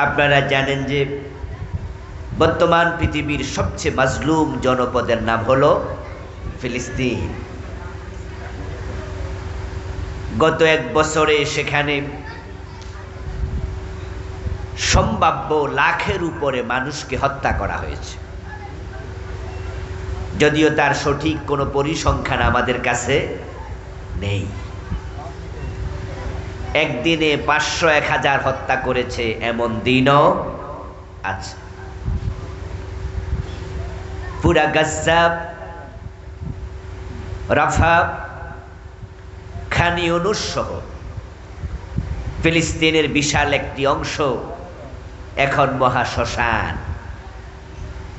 আপনারা জানেন যে বর্তমান পৃথিবীর সবচেয়ে মাজলুম জনপদের নাম হলো ফিলিস্তিন। গত এক বছরে সেখানে সম্ভাব্য লাখের উপরে মানুষকে হত্যা করা হয়েছে। যদিও তার সঠিক কোনো পরিসংখ্যান আমাদের কাছে নেই। একদিনে 500-1000 হত্যা করেছে এমন দিনও আছে। পুরা গাজ্জা, রাফা, খান ইউনুস সহ ফিলিস্তিনের বিশাল একটি অংশ এখন মহাশ্মশান,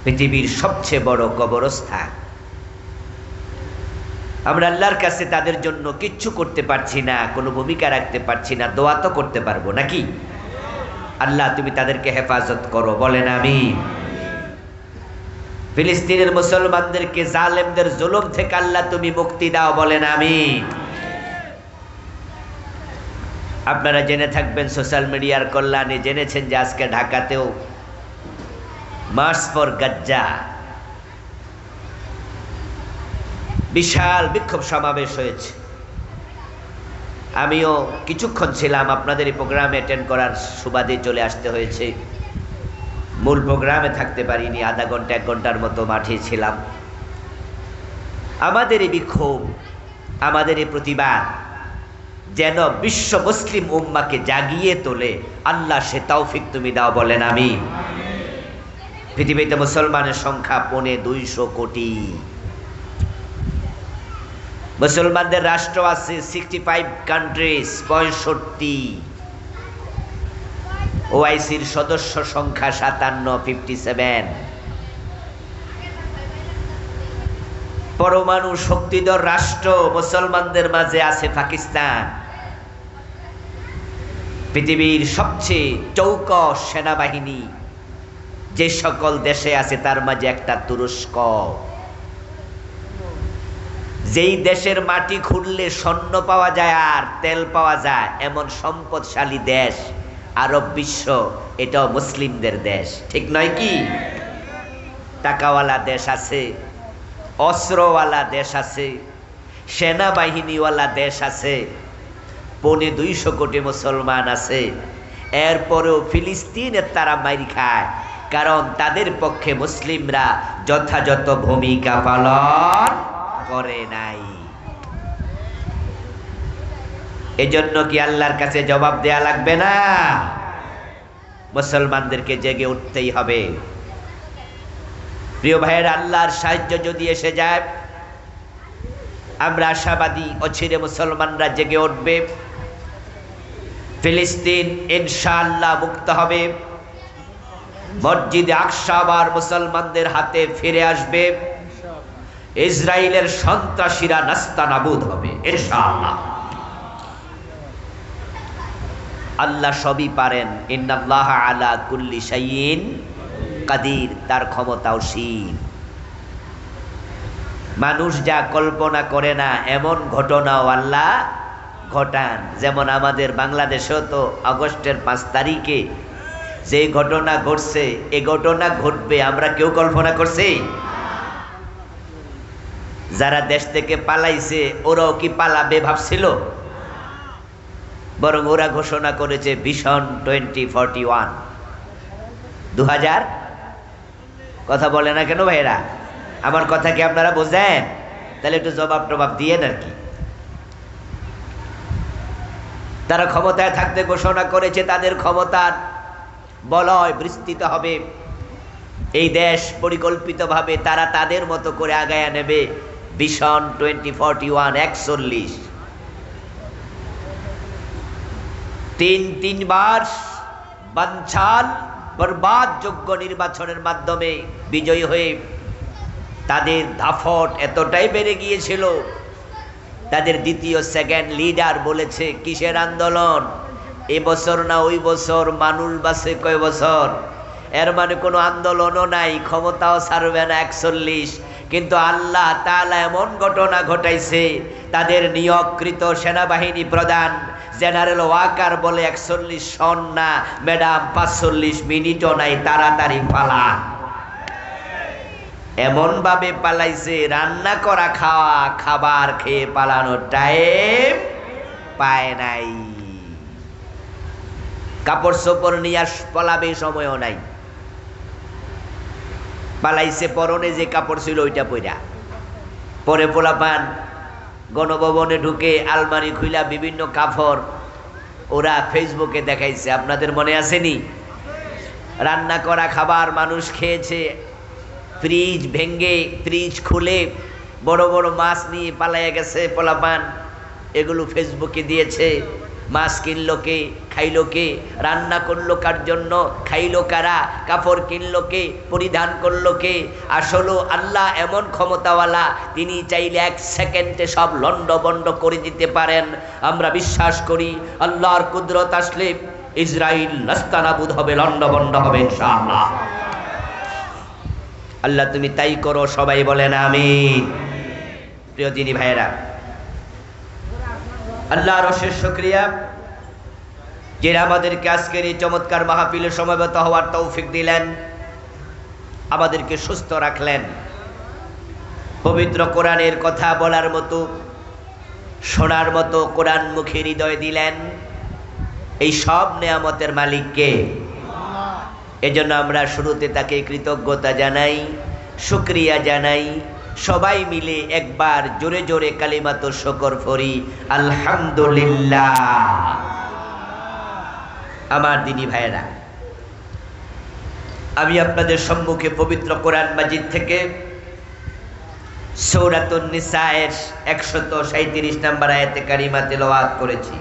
পৃথিবীর সবচেয়ে বড় কবরস্থান। আমরা আল্লাহর কাছে তাদের জন্য কিচ্ছু করতে পারছি না, কোনো ভূমিকা রাখতে পারছি না, দোয়া তো করতে পারবো নাকি? আল্লাহ তুমি তাদেরকে হেফাজত করো, বলেন আমিন। ফিলিস্তিনের মুসলমানদেরকে জালেমদের জুলুম থেকে আল্লাহ তুমি মুক্তি দাও, বলেন আমিন। আপনারা জেনে থাকবেন, সোশ্যাল মিডিয়ার কল্যাণে জেনেছেন যে আজকে ঢাকাতেও মার্চ ফর গাজ্জা বিশাল বিক্ষোভ সমাবেশ হয়েছে। আমিও কিছুক্ষণ ছিলাম, আপনাদের এই প্রোগ্রামে অ্যাটেন্ড করার সুবাদে চলে আসতে হয়েছে। মূল প্রোগ্রামে থাকতে পারিনি, আধা ঘন্টা 1 ঘন্টার মতো মাঠে ছিলাম। আমাদের এই বিক্ষোভ, আমাদের এই প্রতিবাদ যেন বিশ্ব মুসলিম উম্মাকে জাগিয়ে তোলে, আল্লাহ সে তৌফিক তুমি দাও, বলেন আমিন। পৃথিবীতে মুসলমানের সংখ্যা 250 কোটি। মুসলমানদের রাষ্ট্র আছে 65 কান্ট্রিজ, 65। ওআইসির সদস্য সংখ্যা 57। পরমাণু শক্তিধর রাষ্ট্র মুসলমানদের মাঝে আছে পাকিস্তান। পৃথিবীর সবচেয়ে চৌকস সেনাবাহিনী যে সকল দেশে আছে তার মাঝে একটা তুরস্ক। যেই দেশের মাটি খুঁড়লে স্বর্ণ পাওয়া যায় আর তেল পাওয়া যায় এমন সম্পদশালী দেশ আরব বিশ্ব, এটাও মুসলিমদের দেশ, ঠিক নয় কি? টাকাওয়ালা দেশ আছে, অস্ত্রওয়ালা দেশ আছে, সেনাবাহিনীওয়ালা দেশ আছে, 250 কোটি মুসলমান আছে। এরপরেও ফিলিস্তিনের তারা মাইর খায়, কারণ তাদের পক্ষে মুসলিমরা যথাযথ ভূমিকা পালন করে নাই। এজন্য কি আল্লাহর কাছে জবাব দেয়া লাগবে না? মুসলমানদেরকে জেগে উঠতেই হবে। প্রিয় ভাইয়ের, আল্লাহর সাহায্য যদি এসে যায়, আমরা আশাবাদী অচিরে মুসলমানরা জেগে উঠবে। ফিলিস্তিন ইনশাআল্লাহ মুক্ত হবে। মসজিদে আকসা আবার মুসলমানদের হাতে ফিরে আসবে। ইসরায়েলের সন্ত্রাসীরা নাস্তানাবুদ হবে ইনশাআল্লাহ। আল্লাহ সবই পারেন। ইন্নাল্লাহ আলা কুল্লি শাইইন কাদির, তার ক্ষমতা অসীম। মানুষ যা কল্পনা করে না এমন ঘটনাও আল্লাহ ঘটান। যেমন আমাদের বাংলাদেশেও তো আগস্টের 5 তারিখে যে ঘটনা ঘটছে, এ ঘটনা ঘটবে আমরা কেউ কল্পনা করছি? যারা দেশ থেকে পালাইছে ওরাও কি পালাবে ভাবছিল? বরং ওরা ঘোষণা করেছে ভিশন 2041। 2000 কথা বলে না কেন ভাইরা? আমার কথা কি আপনারা বোঝেন? তাহলে একটু জবাব টবাব দিয়ে আর কি। তারা ক্ষমতায় থাকতে ঘোষণা করেছে তাদের ক্ষমতার বলয় বিস্তৃত হবে। এই দেশ পরিকল্পিতভাবে তারা তাদের মতো করে আগায়া নেবে। ভিশন 2041 41 তিনবার বানচাল বরবাদযোগ্য নির্বাচনের মাধ্যমে বিজয়ী হয়ে তাদের দাফট এতটাই বেড়ে গিয়েছিল, তাদের দ্বিতীয় সেকেন্ড লিডার বলেছে কিসের আন্দোলন, এবছর না ওই বছর, মানুষ বাঁচে কয় বছর, এর মানে কোনো আন্দোলনও নাই, ক্ষমতাও ছাড়বে না 41। কিন্তু আল্লাহ তাআলা এমন ঘটনা ঘটাইছে, তাদের নিয়োগকৃত সেনাবাহিনী প্রধান জেনারেল ওয়াকার বলে 41 সন না ম্যাডাম 45 মিনিটও নাই, তাড়াতাড়ি পালা। এমন ভাবে পালাইছে, রান্না করা খাওয়া খাবার খেয়ে পালানোর টাইম পায় নাই। কাপড় চোপড় নিয়ে পলাবে সময়ও নাই, পালাইছে পরনে যে কাপড় ছিল ওইটা পইরা। পরে পোলাপান গণভবনে ঢুকে আলমারি খুইলা বিভিন্ন কাপড় ওরা ফেসবুকে দেখাইছে, আপনাদের মনে আসেনি? রান্না করা খাবার মানুষ খেয়েছে, ফ্রিজ ভেঙ্গে ফ্রিজ খুলে বড় বড় মাছ নিয়ে পালাইয়া গেছে পোলাপান, এগুলো ফেসবুকে দিয়েছে। মাছ কিনলো কে, খাইলো কে, রান্না করলো কার জন্য, খাইলো কারা, কাপড় কিনলো কে, পরিধান করলো কে? আসলে আল্লাহ এমন ক্ষমতাওয়ালা, তিনি চাইলে 1 সেকেন্ডে সব লন্ডভন্ড করে দিতে পারেন। আমরা বিশ্বাস করি আল্লাহর কুদরত আসলে ইসরাইল নাস্তানাবুদ হবে, লন্ডভন্ড হবে ইনশাআল্লাহ। আল্লাহ তুমি তাই করো, সবাই বলেন আমিন। প্রিয় দিনী ভাইয়েরা, আল্লাহর অশেষ শুকরিয়া যিনি আমাদেরকে আজকের এই চমৎকার মাহফিলে সমবেত হওয়ার তৌফিক দিলেন, আমাদেরকে সুস্থ রাখলেন, পবিত্র কোরআনের কথা বলার মতো শোনার মতো কোরআন মুখী হৃদয় দিলেন। এই সব নেয়ামতের মালিককে, এজন্য আমরা শুরুতে তাকে কৃতজ্ঞতা জানাই, শুকরিয়া জানাই। সবাই মিলে একবার জোরে জোরে কালিমাতুশ শুকর পড়ি, আলহামদুলিল্লাহ। আমার দিনী ভাইয়েরা, আমি আপনাদের সম্মুখে পবিত্র কোরআন মাজিদ থেকে সূরাতুন নিসায়ের 137 নম্বর আয়াতে কারিমা তেলাওয়াত করেছি।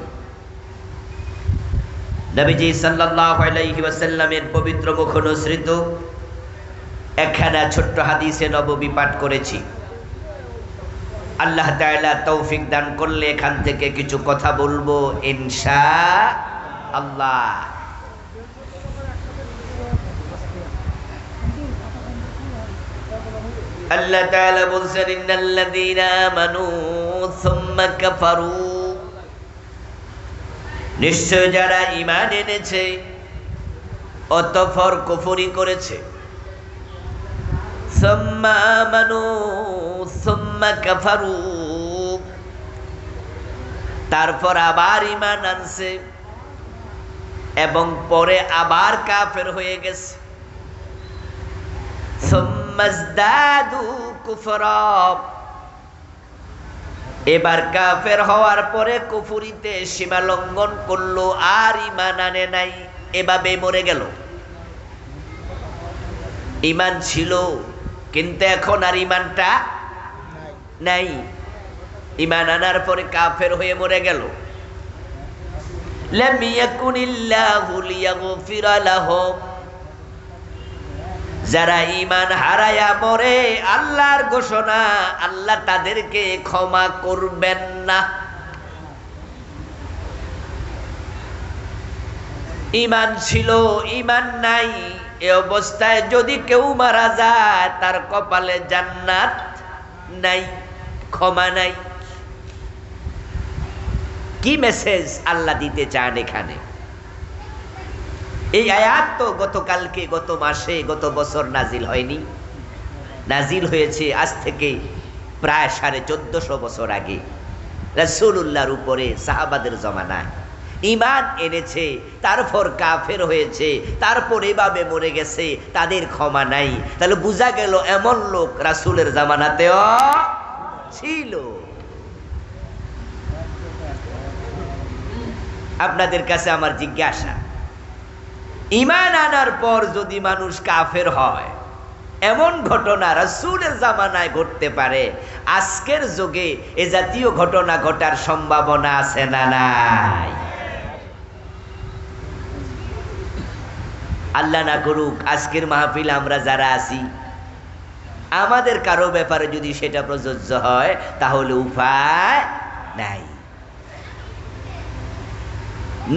নবীজি সাল্লাল্লাহু আলাইহি ওয়াসাল্লামের পবিত্র মুখ অনুসৃত একখানা ছোট্ট হাদিসে নববী পাঠ করেছি। আল্লাহ তাআলা তৌফিক দান করলে এখান থেকে কিছু কথা বলবো ইনশাআল্লাহ। আল্লাহ তাআলা বলছেন, ইন্নাল্লাযীনা আমানু সুম্মা কাফারু, নিশ্চয় যারা ঈমান এনেছে অতঃপর কুফরি করেছে, সুম্মা আমানু সুম্মা কাফারু, তারপর আবার ঈমান আনছে এবং পরে আবার কাফের হয়ে গেছে, সুম্মাজদাদু কুফরা, এবার কাফের হওয়ার পরে কুফরিতে সীমা লঙ্ঘন করলো, আর ঈমান আনে নাই, এভাবে মরে গেল। ঈমান ছিল কিন্তু এখন আর ঈমানটা নাই, ঈমান আনার পরে কাফের হয়ে মরে গেল। লাম ইয়াকুনিল্লাহু লিয়াগফিরা লাহুম, যারা ঈমান হারায়া মরে আল্লাহর ঘোষণা, আল্লাহ তাদেরকে ক্ষমা করবেন না। ঈমান ছিল, ঈমান নাই, এ অবস্থায় যদি কেউ মারা যায় তার কপালে জান্নাত নাই, ক্ষমা নাই। কি মেসেজ আল্লাহ দিতে চান এখানে? এই আয়াত তো গতকালকে, গত মাসে, গত বছর নাজিল হয়নি, নাজিল হয়েছে আজ থেকে প্রায় 1450 বছর আগে রাসূলুল্লাহর উপরে, সাহাবাদের জমানায়। ঈমান এনেছে, তারপর কাফের হয়েছে, তারপর এভাবে মরে গেছে, তাদের ক্ষমা নাই। তাহলে বোঝা গেল এমন লোক রাসূলের জামানাতেও ছিল। আপনাদের কাছে আমার জিজ্ঞাসা, ঈমান আনার পর যদি মানুষ কাফের হয়, এমন ঘটনা রাসূলের জামানায় ঘটতে পারে, আজকের যুগে এ জাতীয় ঘটনা ঘটার সম্ভাবনা আছে না নাই? আল্লাহ না করুক আজকের মাহফিল আমরা যারা আছি, আমাদের কারো ব্যাপারে যদি সেটা প্রযোজ্য হয় তাহলে উপায় নাই।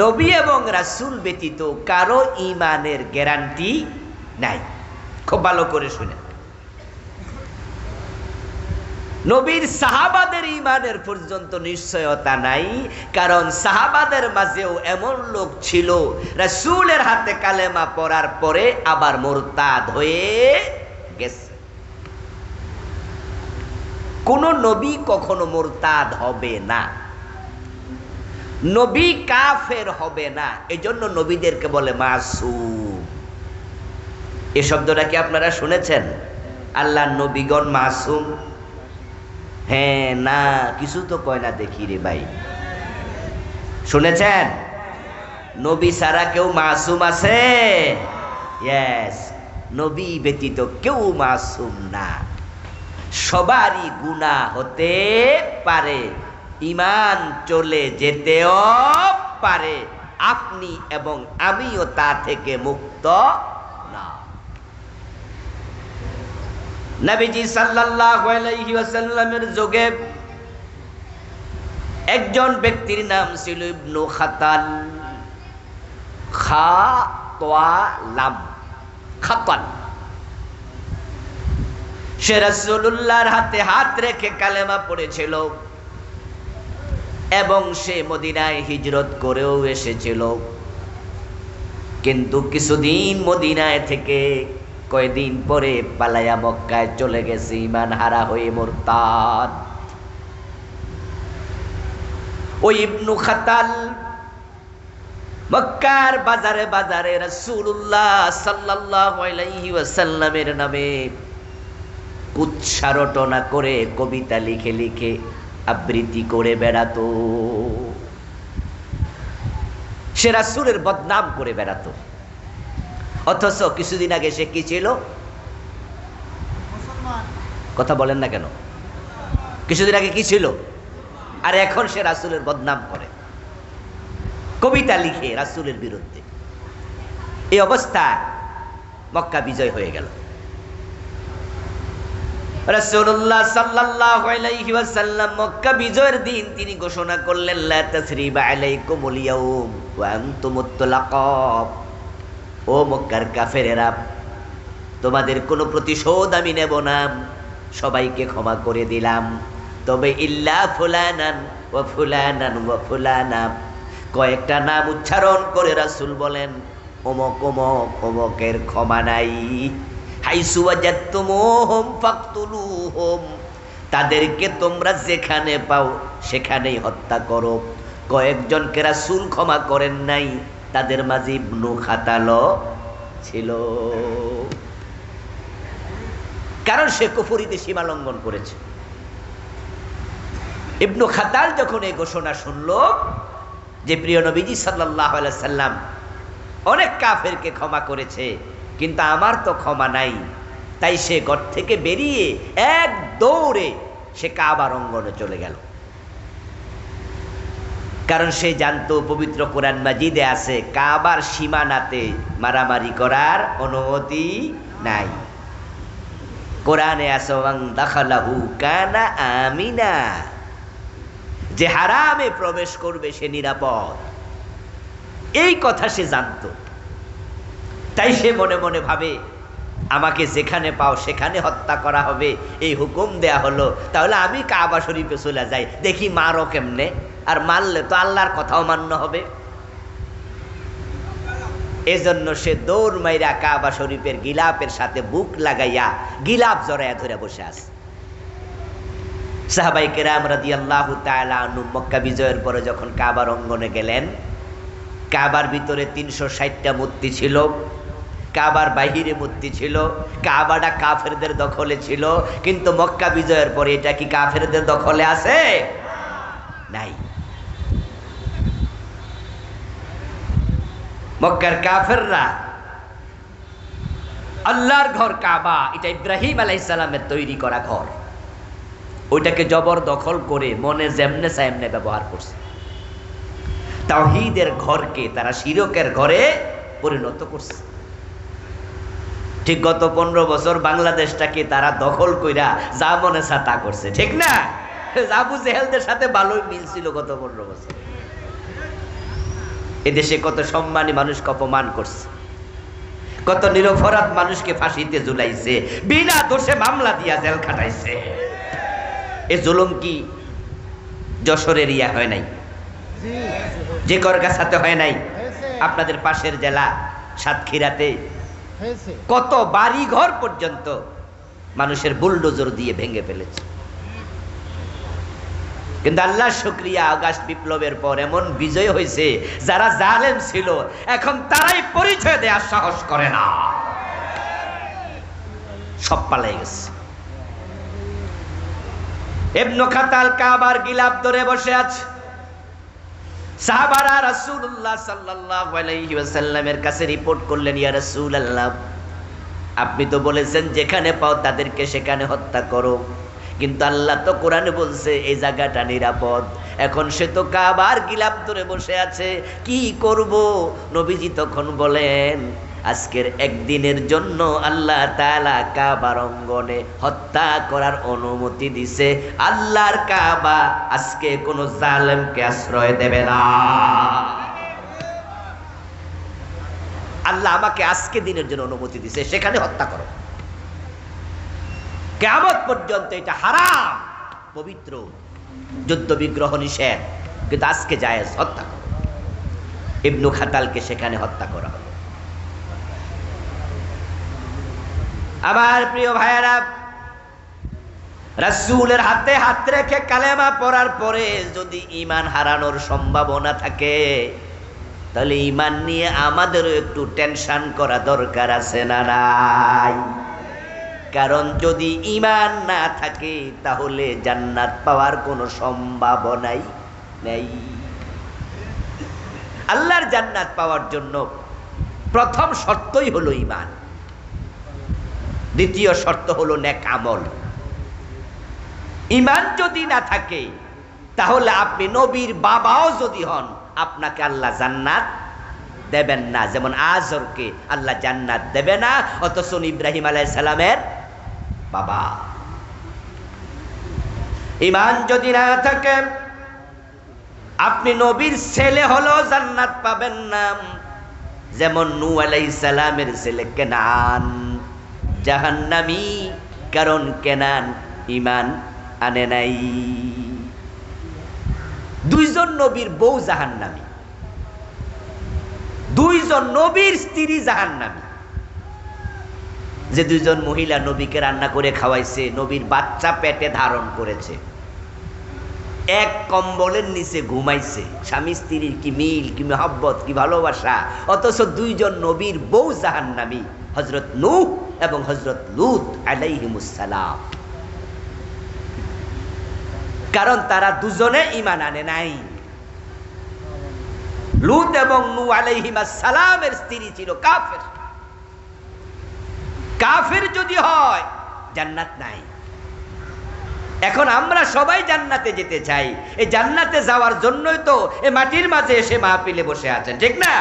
নবী এবং রাসূল ব্যতীত কারো ঈমানের গ্যারান্টি নাই। খুব ভালো করে শুনেন, নবীর সাহাবাদের ঈমানের পর্যন্ত নিশ্চয়তা নাই, কারণ সাহাবাদের মাঝেও এমন লোক ছিল রাসূলের হাতে কালেমা পড়ার পরে আবার মুরতাদ হয়ে গেছে। কোন নবী কখনো মুরতাদ হবে না, নবী কাফের হবে না, এজন্য নবীদেরকে বলে মাসুম। এই শব্দটা কি আপনারা শুনেছেন? আল্লাহর নবীগণ মাসুম? হ্যাঁ না, কিছু তো কয় না দেখি রে ভাই। শুনেছেন? নবী ছাড়া কেউ মাসুম আছে? ইয়েস, নবী ব্যতীত কেউ মাসুম না। সবারই গুনাহ হতে পারে, ঈমান চলে যেতেও পারে, আপনি এবং আমিও তা থেকে মুক্ত না। নবীজি সাল্লাল্লাহু আলাইহি ওয়াসাল্লামের যুগে একজন ব্যক্তির নাম ছিল ইবনু খাতাল, খা তোয়া লাম, খাতাল। সে রাসূলুল্লাহর হাতে হাত রেখে কালেমা পড়েছিল এবং সে মদিনায় হিজরত করেও এসেছিল, কিন্তু কিছুদিন মদিনায় থেকে কয়েকদিন পরে পালায়া মক্কায় চলে গেছে, ঈমান হারা হয়ে মুরতাদ। ওই ইবনু খাতাল মক্কার বাজারে বাজারে রাসূলুল্লাহ সাল্লাল্লাহু আলাইহি ওয়াসাল্লামের নামে কুৎসা রটনা করে, কবিতা লিখে লিখে আবৃত্তি করে বেড়াতো। সে রাসূলের বদনাম করে বেড়াতো, অথচ কিছুদিন আগে সে কি ছিল? কথা বলেন না কেন? কিছুদিন আগে কি ছিল? আর এখন সে রাসূলের বদনাম করে, কবিতা লিখে রাসূলের বিরুদ্ধে। এই অবস্থা মক্কা বিজয় হয়ে গেল। রাসূলুল্লাহ সাল্লাল্লাহু আলাইহি ওয়াসাল্লাম মক্কা বিজয়ের দিন তিনি ঘোষণা করলেন, লা তাসরিবা আলাইকুমুল ইয়াউম ওয়া আনতুমুত তুলাকা। ও মক্কার কাফেরেরা, তোমাদের কোনো প্রতিশোধ আমি নেব না, সবাইকে ক্ষমা করে দিলাম, তবে ইল্লা ফুলানান ওয়া ফুলানান ওয়া ফুলানা। কয়েকটা নাম উচ্চারণ করে রাসূল বলেন, অমক অমক অমকের ক্ষমা নাই। হাইসু ওয়াজাদতুমুহুম ফাকতুলুহুম, তাদেরকে তোমরা যেখানে পাও সেখানেই হত্যা করো। কয়েকজনকে রাসূল ক্ষমা করেন নাই, তাদের মাঝে ইবনু খাতালও ছিল, কারণ সে কুফরিতে সীমা লঙ্ঘন করেছে। ইবনু খাতাল যখন এই ঘোষণা শুনল যে প্রিয় নবীজি সাল্লাল্লাহু আলাইহি সাল্লাম অনেক কাফেরকে ক্ষমা করেছে, কিন্তু আমার তো ক্ষমা নাই, তাই সে ঘর থেকে বেরিয়ে এক দৌড়ে সে কাবার অঙ্গনে চলে গেল। কারণ সে জানতো পবিত্র কোরআন মাজিদে আছে কাবার সীমানাতে মারামারি করার অনুমতি নাই। কোরআনে আছে ওয়াং দাখালাহু কানা আমিনা, যে হারামে প্রবেশ করবে সে নিরাপদ। এই কথা সে জানতো, তাই সে মনে মনে ভাবে আমাকে যেখানে পাও সেখানে হত্যা করা হবে, এই হুকুম দেয়া হলো, তাহলে আমি কাবা শরীফে চলে যাই, দেখি মারো কেমনে, আর মারলে তো আল্লাহর কথাও মান্য হবে। এজন্য সে দৌড় মাইরা কাবা শরীফের গিলাপের সাথে বুক লাগাইয়া গিলাপ জড়াইয়া ধরে বসে আছে। সাহাবায়ে কেরাম রাদিয়াল্লাহু তাআলা আনহু মক্কা বিজয়ের পরে যখন কাবার অঙ্গনে গেলেন, কাবার ভিতরে ৩৬০টা মূর্তি ছিল, কাবার বাহিরে মূর্তি ছিল, কাবাটা কাফেরদের দখলে ছিল, কিন্তু মক্কা বিজয়ের পরে এটা কি কাফেরদের দখলে আছে? নাই। মক্কার কাফেররা আল্লাহর ঘর কাবা, এটা ইব্রাহিম আলাইহিস সালামের তৈরি করা ঘর, ওইটাকে জবরদখল করে মনে যেমনে চায় এমনে ব্যবহার করছে। তাওহীদের ঘরকে তারা শিরকের ঘরে পরিণত করছে। ঠিক গত 15 বছর বাংলাদেশটাকে তারা দখল কইরা যা মনে চা তা করছে, ঠিক না? আবু জেহেলদের সাথে ভালোই মিল ছিল গত 15 বছর। এদেশে কত সম্মানী মানুষকে অপমান করছে, কত নিরপরাধ মানুষকে ফাঁসিতে ঝুলাইছে, বিনা দোষে মামলা দিয়া জেল খাটাইছে। এ জুলুম কি যশোরের ইয়া হয় নাই, যে করগাছাতে হয় নাই, আপনাদের পাশের জেলা সাতক্ষীরাতে কত বাড়ি ঘর পর্যন্ত মানুষের বুলডোজার দিয়ে ভেঙে ফেলেছে। কিন্তু আল্লাহ শুকরিয়া, আগস্ট বিপ্লবের পর এমন বিজয় হয়েছে, যারা জালেম ছিল এখন তারাই পরিচয় দেওয়ার সাহস করে না, সব পালাই গেছে। ইবনে খাতাল কাবার গিলাফ ধরে বসে আছে। সাহাবারা রাসূলুল্লাহ সাল্লাল্লাহু আলাইহি ওয়াসাল্লামের কাছে রিপোর্ট করলেন, ইয়া রাসূলুল্লাহ, আপনি তো বলেছেন যেখানে পাও তাদেরকে সেখানে হত্যা করো, কিন্তু আল্লাহ তো কোরআনে বলছে এই জায়গাটা নিরাপদ। এখন সে তো কাবার গিলাফ ধরে বসে আছে, কি করব? নবীজি তখন বলেন, আজকের একদিনের জন্য আল্লাহ তাআলা কাবার অঙ্গনে হত্যা করার অনুমতি দিছে। আল্লাহর কাবা আজকে কোনো জালেমকে আশ্রয় দেবে না। আল্লাহ আমাকে আজকে দিনের জন্য অনুমতি দিছে, সেখানে হত্যা করো। কিয়ামত পর্যন্ত এটা হারাম, পবিত্র, যুদ্ধ বিগ্রহ নিষেধ, কিন্তু আজকে জায়েজ, হত্যা করো। ইবনে খাতালকে সেখানে হত্যা করা হলো। আমার প্রিয় ভাইয়েরা, রাসূলের হাতে হাত রেখে কালেমা পড়ার পরে যদি ঈমান হারানোর সম্ভাবনা থাকে, তাহলে ঈমান নিয়ে আমাদেরও একটু টেনশন করা দরকার আছে না নাই? কারণ যদি ঈমান না থাকে তাহলে জান্নাত পাওয়ার কোনো সম্ভাবনাই নেই। আল্লাহর জান্নাত পাওয়ার জন্য প্রথম শর্তই হলো ঈমান, দ্বিতীয় শর্ত হলো নেক আমল। ঈমান যদি না থাকে তাহলে আপনি নবীর বাবাও যদি হন, আপনাকে আল্লাহ জান্নাত দেবেন না। যেমন আজরকে আল্লাহ জান্নাত দেবে না, অথচ ইব্রাহিম আলাইহিস সালামের বাবা। ঈমান যদি না থাকে আপনি নবীর ছেলে হলেও জান্নাত পাবেন না। যেমন নূহ আলাইহিস সালামের ছেলে কেনান জাহান্নামী, কারণ কেনান ঈমান আনে নাই। দুইজন নবীর বউ জাহান্নামী, দুইজন নবীর স্ত্রী জাহান্নামী। যে দুইজন মহিলা নবীকে রান্না করে খাওয়াইছে, নবীর বাচ্চা পেটে ধারণ করেছে, এক কম্বলের নিচে ঘুমাইছে, স্বামী স্ত্রীর কি মিল, কি মহব্বত, কি ভালোবাসা, অথচ দুইজন নবীর বউ জাহান্নামী, হযরত নূহ এবং হযরত লূত আলাইহিমুস সালাম। কারণ তারা দুজনে ঈমান আনে নাই। লূত এবং নূহ আলাইহিমাস সালামের স্ত্রী ছিল কাফের। কাফের যদি হয় জান্নাত নাই। এখন আমরা সবাই জান্নাতে যেতে চাই, এই জান্নাতে যাওয়ার জন্যই তো এই মাটির মাঝে এসে মাহফিলে বসে আছেন, ঠিক না?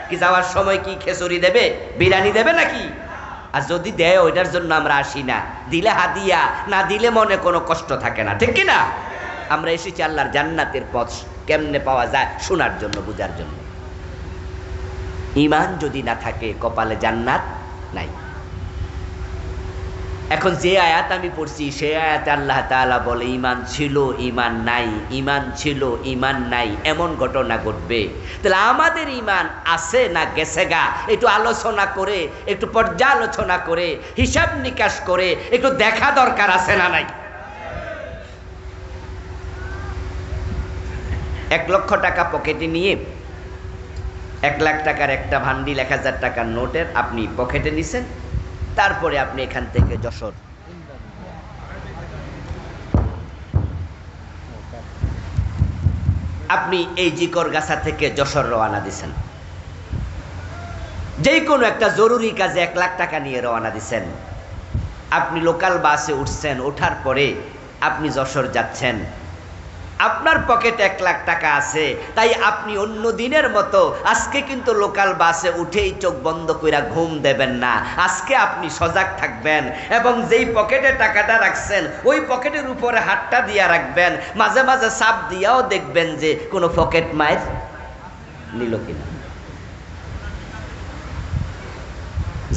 কি যাওয়ার সময় কি খিচুড়ি দেবে, বিরিয়ানি দেবে নাকি? আর যদি দেয় ওইটার জন্য আমরা আসি না, দিলে হাদিয়া, না দিলে মনে কোনো কষ্ট থাকে না, ঠিক কি না? আমরা এসেছি আল্লাহর জান্নাতের পথ কেমনে পাওয়া যায় শোনার জন্য, বুঝার জন্য। ঈমান যদি না থাকে কপালে জান্নাত নাই। এখন যে আয়াত আমি পড়ছি সেই আয়াতে আল্লাহ তাআলা বলে ঈমান ছিল ঈমান নাই, ঈমান ছিল ঈমান নাই, এমন ঘটনা ঘটবে। তাহলে আমাদের ঈমান আছে না গেছে গা, একটু আলোচনা করে, একটু পর্যালোচনা করে, হিসাব নিকাশ করে একটু দেখা দরকার আছে না নাই? 1 লক্ষ টাকা পকেটে নিয়ে 1 লাখ টাকার একটা ভান্ডিল 1000 টাকার নোটের আপনি পকেটে নিছেন, তারপরে আপনি এখান থেকে যশোর, আপনি এই জিকরগাছা থেকে যশোর রওনা দিছেন, যেই কোনো একটা জরুরি কাজে 1 লাখ টাকা নিয়ে রওনা দিছেন। আপনি লোকাল বাসে উঠছেন, ওঠার পরে আপনি যশোর যাচ্ছেন, আপনার পকেটে 1 লাখ টাকা আছে, তাই আপনি অন্য দিনের মতো আজকে কিন্তু লোকাল বাসে উঠেই চোখ বন্ধ কইরা ঘুম দেবেন না। আজকে আপনি সজাগ থাকবেন এবং যেই পকেটে টাকাটা রাখছেন ওই পকেটের উপরে হাতটা দিয়া রাখবেন, মাঝে মাঝে চাপ দিয়াও দেখবেন যে কোনো পকেট মার নিল কিনা।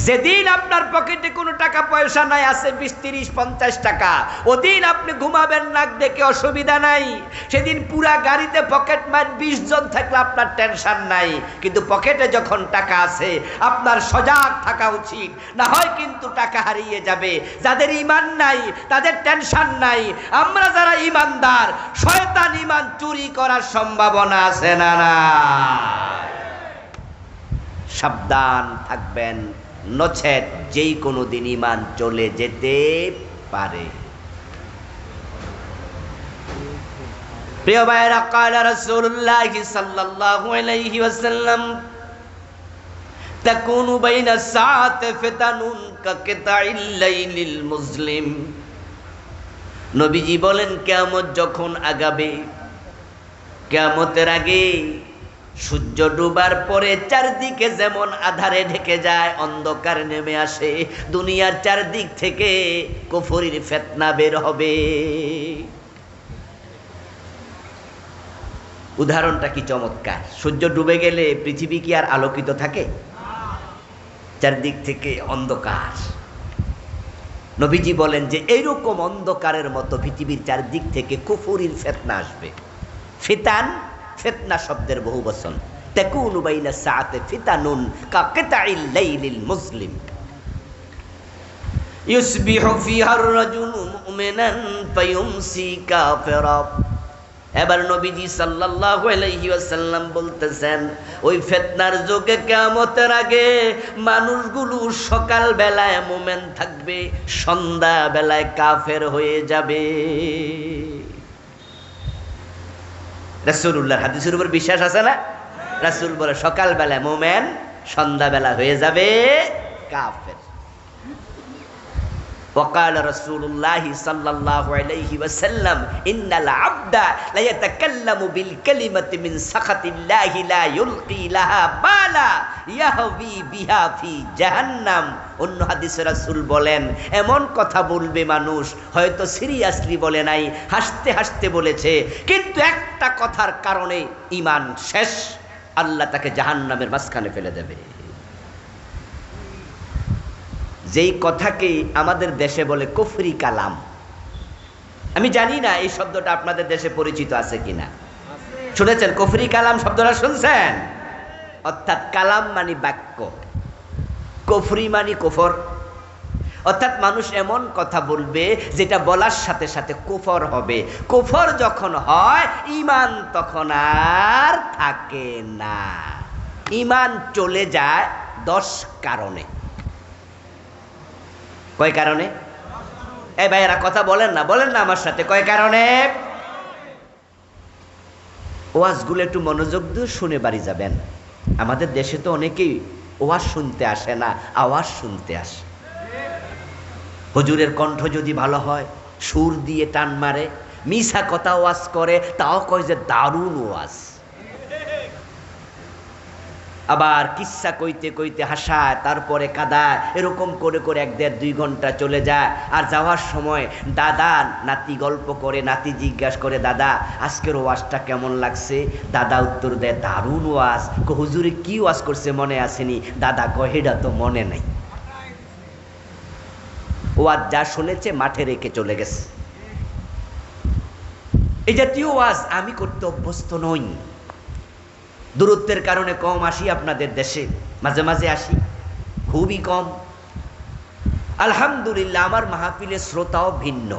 যেদিন আপনার পকেটে কোনো টাকা পয়সা নাই, আছে 20, 30, 50 টাকা, ওদিন আপনি ঘুমাবেন নাক ডেকে, অসুবিধা নাই। সেদিন পুরা গাড়িতে পকেট মার 20 জন থাকলে আপনার টেনশন নাই। কিন্তু পকেটে যখন টাকা আছে আপনার সজাগ থাকা উচিত, না হয় কিন্তু টাকা হারিয়ে যাবে। যাদের ঈমান নাই তাদের টেনশন নাই, আমরা যারা ঈমানদার শয়তান ঈমান চুরি করার সম্ভাবনা আছে না না? সাবধান থাকবেন, নচেত যেই কোনো দিন ঈমান চলে যেতে পারে। প্রিয় ভাইরা, ক্বালা রাসূলুল্লাহ সাল্লাল্লাহু আলাইহি ওয়াসাল্লাম তাকুনু বাইনা সাআতি ফিতানুন কাকিতাইল লাইলিল মুসলিম। নবীজি বলেন, কিয়ামত যখন আগাবে, কিয়ামতের আগে সূর্য ডুবার পরে চারদিকে যেমন আধারে ঢেকে যায়, অন্ধকার নেমে আসে, দুনিয়ার চারদিক থেকে কুফরির ফিতনা বের হবে। উদাহরণটা কি চমৎকার! সূর্য ডুবে গেলে পৃথিবী কি আর আলোকিত থাকে? চারদিক থেকে অন্ধকার। নবীজি বলেন যে এইরকম অন্ধকারের মতো পৃথিবীর চারদিক থেকে কুফরির ফিতনা আসবে। ফিতান, ফিতনা শব্দের বহু বচন। তাকুনু বাইনা সাআতি ফিতানুন কাকিতাইল লাইলিল মুসলিম ইউসবিহু ফিহা আর-রাজুলু মুমিনান ফায়ুমসি কাফিরা। এবার নবীজি সাল্লাল্লাহু আলাইহি ওয়াসাল্লাম বলতেছেন, ওই ফিতনার যুগে কিয়ামতের আগে মানুষগুলো সকাল বেলায় মুমিন থাকবে, সন্ধ্যা বেলায় কাফের হয়ে যাবে। রাসূলুল্লাহর হাদিসের উপর বিশ্বাস আছে না? রাসূল বলে সকাল বেলায় মুমিন, সন্ধ্যা বেলা হয়ে যাবে কাফের। وقال رسول الله صلى الله عليه وسلم إن العبد لا يتكلم بالكلمة من سخط الله لا يلقي لها بالا يهوي بها في جهنم। অন্য হাদিসে রাসূল বলেন, এমন কথা বলবে মানুষ, হয়তো সিরিয়াসলি বলে নাই, হাসতে হাসতে বলেছে, কিন্তু একটা কথার কারণে ঈমান শেষ, আল্লাহ তাকে জাহান্নামের মাঝখানে ফেলে দেবে। যেই কথাকে আমাদের দেশে বলে কুফরি কালাম। আমি জানি না এই শব্দটা আপনাদের দেশে পরিচিত আছে কিনা। শুনেছেন কুফরি কালাম শব্দটা? শুনছেন? অর্থাৎ কালাম মানে বাক্য, কুফরি মানে কুফর। অর্থাৎ মানুষ এমন কথা বলবে যেটা বলার সাথে সাথে কুফর হবে। কুফর যখন হয় ঈমান তখন আর থাকে না। ঈমান চলে যায় 10 কারণে। কয় কারণে? এই ভাইয়েরা কথা বলেন না, বলেন না আমার সাথে, কয় কারণে? ওয়াজগুলো একটু মনোযোগ দিয়ে শুনে বাড়ি যাবেন। আমাদের দেশে তো অনেকেই ওয়াজ শুনতে আসে না, আওয়াজ শুনতে আসে। হুজুরের কণ্ঠ যদি ভালো হয়, সুর দিয়ে টান মারে, মিছা কথা ওয়াজ করে, তাও কয় যে দারুণ ওয়াজ। আবার কিচ্ছা কইতে কইতে হাসায়, তারপরে কাঁদায়, এরকম করে করে 1-1.5-2 ঘন্টা চলে যায়। আর যাওয়ার সময় দাদা নাতি গল্প করে, নাতি জিজ্ঞাসা করে, দাদা আজকের ওয়াজটা কেমন লাগছে? দাদা উত্তর দেয়, দারুণ ওয়াজ। হুজুরে কি ওয়াজ করছে মনে আসেনি? দাদা কয়, এটা তো মনে নাই। ওয়াজ যা শুনেছে মাঠে রেখে চলে গেছে। এই জাতীয় ওয়াজ আমি করতে অভ্যস্ত নই। দূরত্বের কারণে কম আসি আপনাদের দেশে, মাঝে মাঝে আসি, খুবই কম। আলহামদুলিল্লাহ আমার মাহফিলের শ্রোতাও ভিন্ন।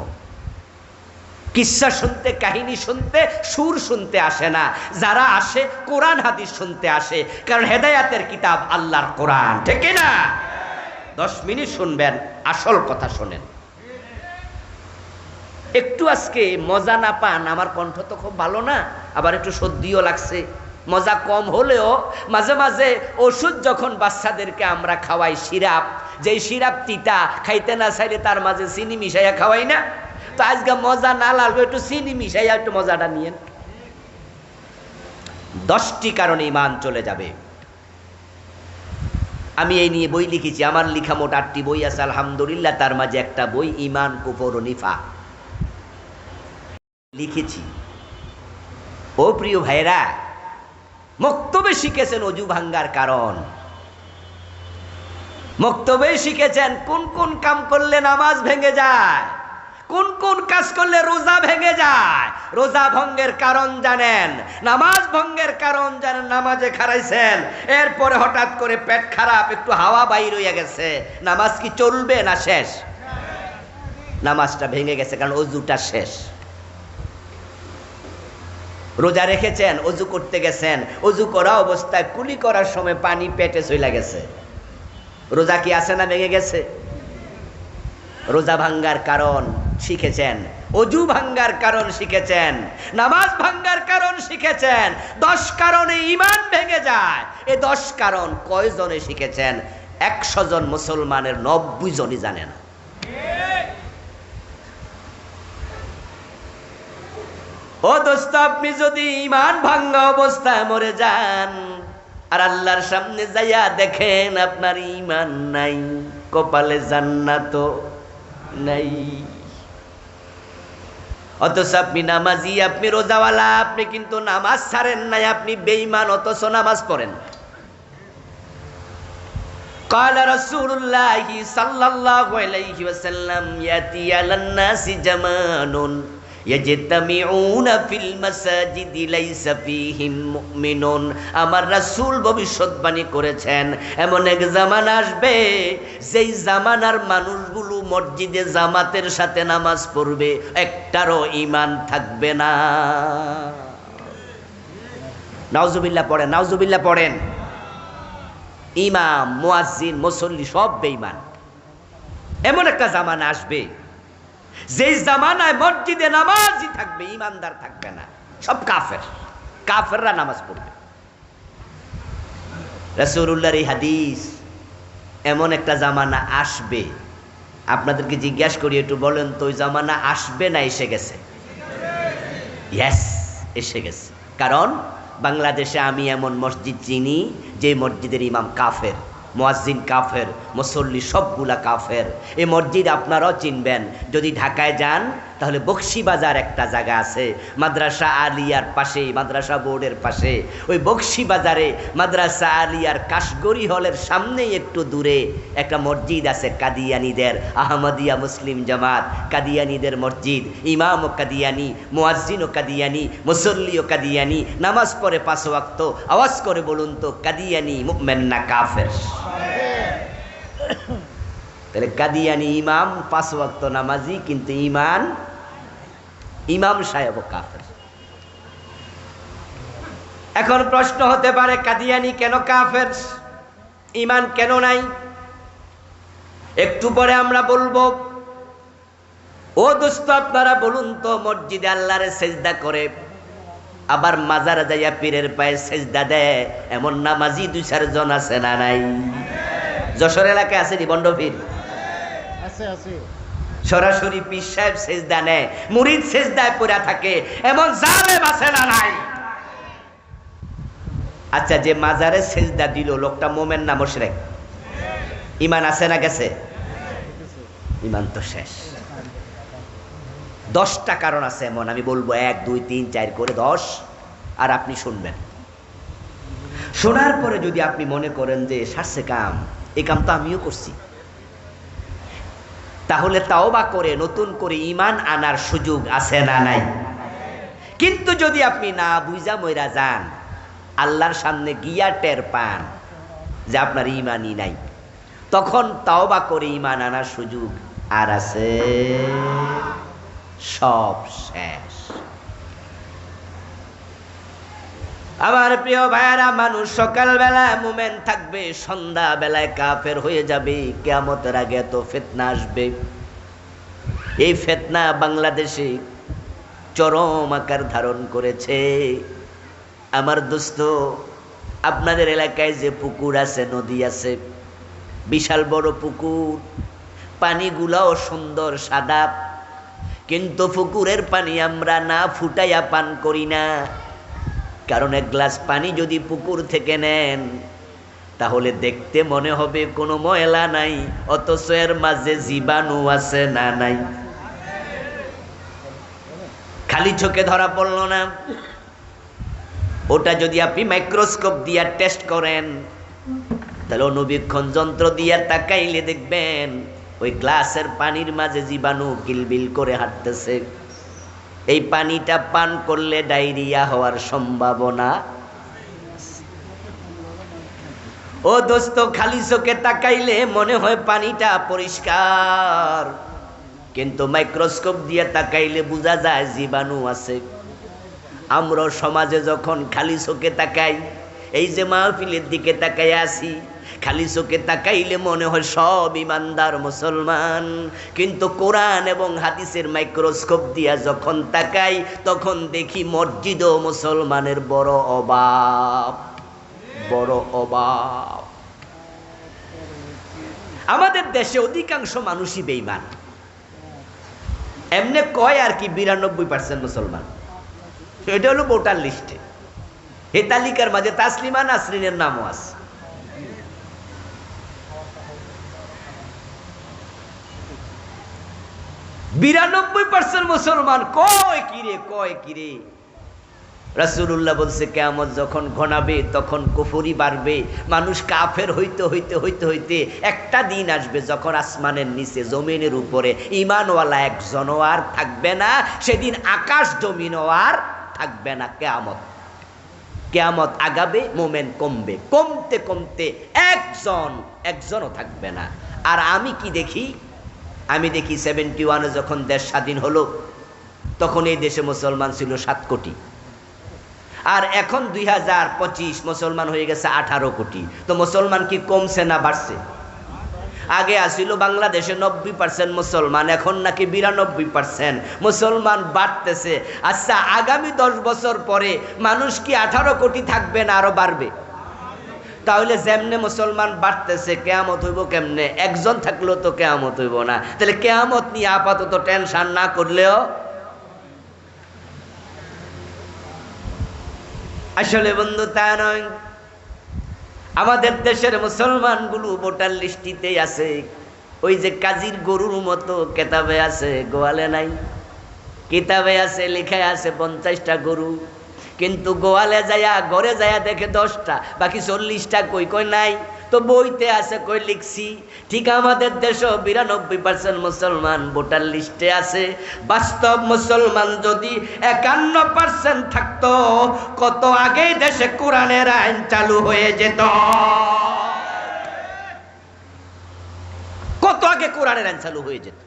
কিসসা শুনতে, কাহিনী শুনতে, সুর শুনতে আসে না। যারা আসে কোরআন হাদিস শুনতে আসে, কারণ হেদায়াতের কিতাব আল্লাহর কোরআন, ঠিক না? 10 মিনিট শুনবেন, আসল কথা শোনেন। একটু আজকে মজা না পান, আমার কণ্ঠ তো খুব ভালো না, আবার একটু সর্দিও লাগছে। মজা কম হলেও মাঝে মাঝে ওষুধ যখন বাচ্চাদেরকে আমরা খাওয়াই, সিরাপ, যেই সিরাপ তিতা, খাইতে না চাইলে তার মাঝে চিনি মিশাইয়া খাওয়াই না, তো আজকে মজা না লাগবে, একটু চিনি মিশাইয়া একটু মজাটা নিয়েন। 10টি কারণে ঈমান চলে যাবে। আমি এই নিয়ে বই লিখেছি, আমার লেখা মোট 8টি বই আছে আলহামদুলিল্লাহ। তার মাঝে একটা বই ঈমান, কুফর ও নিফাক লিখেছি। ও প্রিয় ভাইরা, মক্তবে শিখেছেন অজু ভাঙ্গার কারণ, মক্তবে শিখেছেন কোন কোন কাম করলে নামাজ ভেঙে যায়, কোন কোন কাজ করলে রোজা ভেঙে যায়। রোজা ভঙ্গের কারণ জানেন, নামাজ ভঙ্গের কারণ জানেন, নামাজে খারাইছেন, এরপরে হঠাৎ করে পেট খারাপ, একটু হাওয়া বাইর হয়ে গেছে, নামাজ কি চলবে না শেষ? নামাজটা ভেঙে গেছে, কারণ অজুটা শেষ। রোজা রেখেছেন, অজু করতে গেছেন, অজু করা অবস্থায় কুলি করার সময় পানি পেটে চলে গেছে, রোজা কি আছে না ভেঙে গেছে? রোজা ভাঙ্গার কারণ শিখেছেন, অজু ভাঙ্গার কারণ শিখেছেন, নামাজ ভাঙ্গার কারণ শিখেছেন। 10 কারণে ঈমান ভেঙে যায়। এই 10 কারণ কয়জনে শিখেছেন? 100 জন মুসলমানের 90 জনই জানে না। ও দোস্ত, আপনি যদি ঈমান ভাঙ্গা অবস্থায় মরে যান আর আল্লাহর সামনে যাইয়া দেখেন আপনার ঈমান নাই, কপালে জান্নাত নাই, অথচ আপনি নামাজি, আপনি রোজাওয়ালা, আপনি কিন্তু নামাজ ছাড়েন নাই, আপনি বেঈমান, অথচ নামাজ পড়েন। قال رسول الله صلى الله عليه وسلم يأتي على الناس زمان يجتمعون في المساجد ليس فيهم مؤمنون। আমার রাসূল ভবিষ্যৎবাণী করেছেন এমন এক জামানা আসবে, যেই জামানার মানুষগুলো মসজিদে জামাতের সাথে নামাজ পড়বে, একটারও ঈমান থাকবে না। নাউজুবিল্লাহ পড়েন, নাউজুবিল্লাহ পড়েন। ইমাম, মুয়াজ্জিন, মুসল্লি সব বেঈমান। এমন একটা জামানা আসবে যেই জামানায় মসজিদে নামাজই থাকবে, ইমানদার থাকবে না, সব কাফের। কাফেররা নামাজ পড়বে। রাসূলুল্লাহর এই হাদিস, এমন একটা জামানা আসবে। আপনাদেরকে জিজ্ঞাসা করি, একটু বলেন তো, ওই জামানা আসবে না এসে গেছে? ইয়েস, এসে গেছে। কারণ বাংলাদেশে আমি এমন মসজিদ চিনি যে মসজিদের ইমাম কাফের, মুয়াজ্জিন কাফের, মুসল্লি সবগুলা কাফের। এই মসজিদ আপনারাও চিনবেন। যদি ঢাকায় যান তাহলে বকশীবাজার একটা জায়গা আছে, মাদ্রাসা আলিয়ার পাশে, মাদ্রাসা বোর্ডের পাশে। ওই বকশীবাজারে মাদ্রাসা আলিয়ার কাশগড়ি হলের সামনেই একটু দূরে একটা মসজিদ আছে, কাদিয়ানীদের, আহমদিয়া মুসলিম জামাত কাদিয়ানীদের মসজিদ। ইমাম ও কাদিয়ানী, মুয়াজ্জিন ও কাদিয়ানী, মুসল্লি ও কাদিয়ানী, নামাজ পড়ে 5 ওয়াক্ত। আওয়াজ করে বলুন তো, কাদিয়ানী মুমিন না কাফের? তাহলে কাদিয়ানী ইমাম 5 ওয়াক্ত নামাজি, কিন্তু ইমাম সাহেব কাফের। এখন প্রশ্ন হতে পারে, কাদিয়ানী কেন কাফের, ইমান কেন নাই? একটু পরে আমরা বলবো। ও দোস্ত, আপনারা বলুন তো, মসজিদে আল্লাহরে সেজদা করে, আবার মাজারে যাইয়া পীরের পায়ে সেজদা দেয়, এমন নামাজি 2-4 জন আছে না নাই? যশোর এলাকায় আছে নি বন্ডপীর? সরাসরি পীর সাহেব সেজদা নেয়, মুরিদ সেজদায় পড়ে থাকে, এমন জালেম আছে না নাই? আচ্ছা, যে মাজারে সেজদা দিল, লোকটা মোমেন না মুশরিক? ঈমান আছে না গেছে? ঈমান তো শেষ। 10টা কারণ আছে এমন, আমি বলবো 1, 2, 3, 4 করে 10, আর আপনি শুনবেন। শোনার পরে যদি আপনি মনে করেন যে সারছে কাম, এই কাম তো আমিও করছি, তাহলে তাওবা করে নতুন করে ঈমান আনার সুযোগ আছে না নাই? কিন্তু যদি আপনি না বুঝা মইরা যান, আল্লাহর সামনে গিয়া টের পান যে আপনার ঈমানই নাই, তখন তাওবা করে ঈমান আনার সুযোগ আর আছে? সব শেষ। আমার প্রিয় ভাইয়েরা, মানুষ সকালবেলায় মুমিন থাকবে, সন্ধ্যা বেলায় কাফের হয়ে যাবে। কিয়ামতের আগে এত ফিতনা আসবে। এই ফিতনা বাংলাদেশে চরম আকার ধারণ করেছে। আমার দোস্ত, আপনাদের এলাকায় যে পুকুর আছে, নদী আছে, বিশাল বড় পুকুর, পানিগুলাও সুন্দর সাদা, কিন্তু পুকুরের পানি আমরা না ফুটাইয়া পান করি না। কারণ 1 গ্লাস পানি যদি পুকুর থেকে নেন, তাহলে দেখতে মনে হবে কোনো ময়লা নাই, অথচ এর মাঝে জীবাণু আছে না নাই? খালি চোখে ধরা পড়ল না। ওটা যদি আপনি মাইক্রোস্কোপ দিয়ে টেস্ট করেন, তাহলে অনুবীক্ষণ যন্ত্র দিয়ে তাকাইলে দেখবেন ওই গ্লাসের পানির মাঝে জীবাণু কিলবিল করে হাঁটতেছে। এই পানিটা পান করলে ডায়রিয়া হওয়ার সম্ভাবনা। ও দোস্ত, খালি চোখে তাকাইলে মনে হয় পানিটা পরিষ্কার, কিন্তু মাইক্রোস্কোপ দিয়ে তাকাইলে বোঝা যায় জীবাণু আছে। আমরা সমাজে যখন খালি চোখে তাকাই, এই যে মাহফিলের দিকে তাকাই আসি, খালি চোখে তাকাইলে মনে হয় সব ইমানদার মুসলমান, কিন্তু কোরআন এবং হাদিসের মাইক্রোস্কোপ দিয়া যখন তাকাই তখন দেখি মসজিদও মুসলমানের বড় অভাব, বড় অভাব। আমাদের দেশে অধিকাংশ মানুষই বেঈমান। এমনি কয় আর কি 92% মুসলমান। এটা হলো ভোটার লিস্টে, এই তালিকার মাঝে তাসলিমা নাসরিনের নামও আছে। %92 মুসলমান। কয় কিরে, কয় কিরে। রাসূলুল্লাহ বলছে কিয়ামত যখন ঘনাবে তখন কুফরি বাড়বে, মানুষ কাফের হইতে হইতে হইতে হইতে একটা দিন আসবে যখন আসমানের নিচে জমিনের উপরে ঈমানওয়ালা একজনও আর থাকবে না। সেদিন আকাশ জমিনও আর থাকবে না। কিয়ামত আগাবে, মোমেন কমবে, কমতে কমতে একজনও থাকবে না। আর আমি কি দেখি? আমি দেখি 71-এ যখন দেশ স্বাধীন হলো তখন এই দেশে মুসলমান ছিল 7 কোটি, আর এখন 2025 মুসলমান হয়ে গেছে 18 কোটি। তো মুসলমান কি কমছে না বাড়ছে? আগে আসিল বাংলাদেশে 90% মুসলমান, এখন নাকি 92% মুসলমান বাড়তেছে। আচ্ছা, আগামী 10 বছর পরে মানুষ কি 18 কোটি থাকবে না আরো বাড়বে? তাহলে যেমনে মুসলমান বাড়তেছে কিয়ামত হইব কেমনে? একজন থাকলেও তো কিয়ামত হইব না। তাহলে কিয়ামত নিয়ে আপাতত টেনশন না করলেও আসলে বন্ধু তা নয়। আমাদের দেশের মুসলমানগুলো ভোটার লিস্টিতেই আছে, ওই যে কাজীর গরুর মতো কেতাবে আছে, গোয়ালে নাই। কিতাবে আছে, লেখায় আছে 50টা গরু, কিন্তু গোয়ালে যায়া ঘরে যায়া দেখে 10টা, বাকি 40টা কই কই নাই। তো বইতে আছে কই লিখছি। ঠিক আমাদের দেশও 92% মুসলমান ভোটার লিস্টে আছে। বাস্তব মুসলমান যদি 51% থাকতো, কত আগে দেশে কোরআনের আইন চালু হয়ে যেত, কত আগে কোরআনের আইন চালু হয়ে যেত।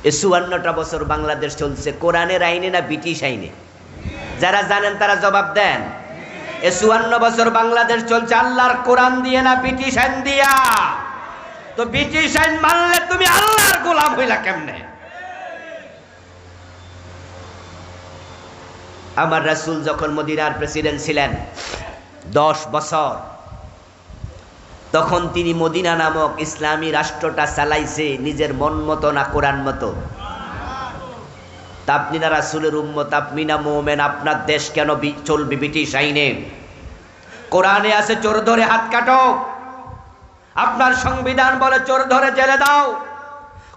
54টা বছর বাংলাদেশ চলছে কোরআনের আইনে না ব্রিটিশ আইনে? যারা জানেন তারা জবাব দেন। 54 বছর বাংলাদেশ চলছে আল্লাহর কোরআন দিয়ে না ব্রিটিশ আইন দিয়া? তো ব্রিটিশ আইন মানলে তুমি আল্লাহর গোলাম হইলা কেমনে? আমার রাসূল যখন মদিনার প্রেসিডেন্ট ছিলেন 10 বছর, তখন তিনি মদিনা নামক ইসলামী রাষ্ট্রটা চালাইছে নিজের মন মতো না কোরআন মতো? তা আপনি না রাসূলের উম্মত, আপনি না মুমিন, আপনার দেশ কেন চলবে ব্রিটিশ আইনে? কোরআনে আছে চোর ধরে হাত কাটো, আপনার সংবিধান বলে চোর ধরে জেলে দাও।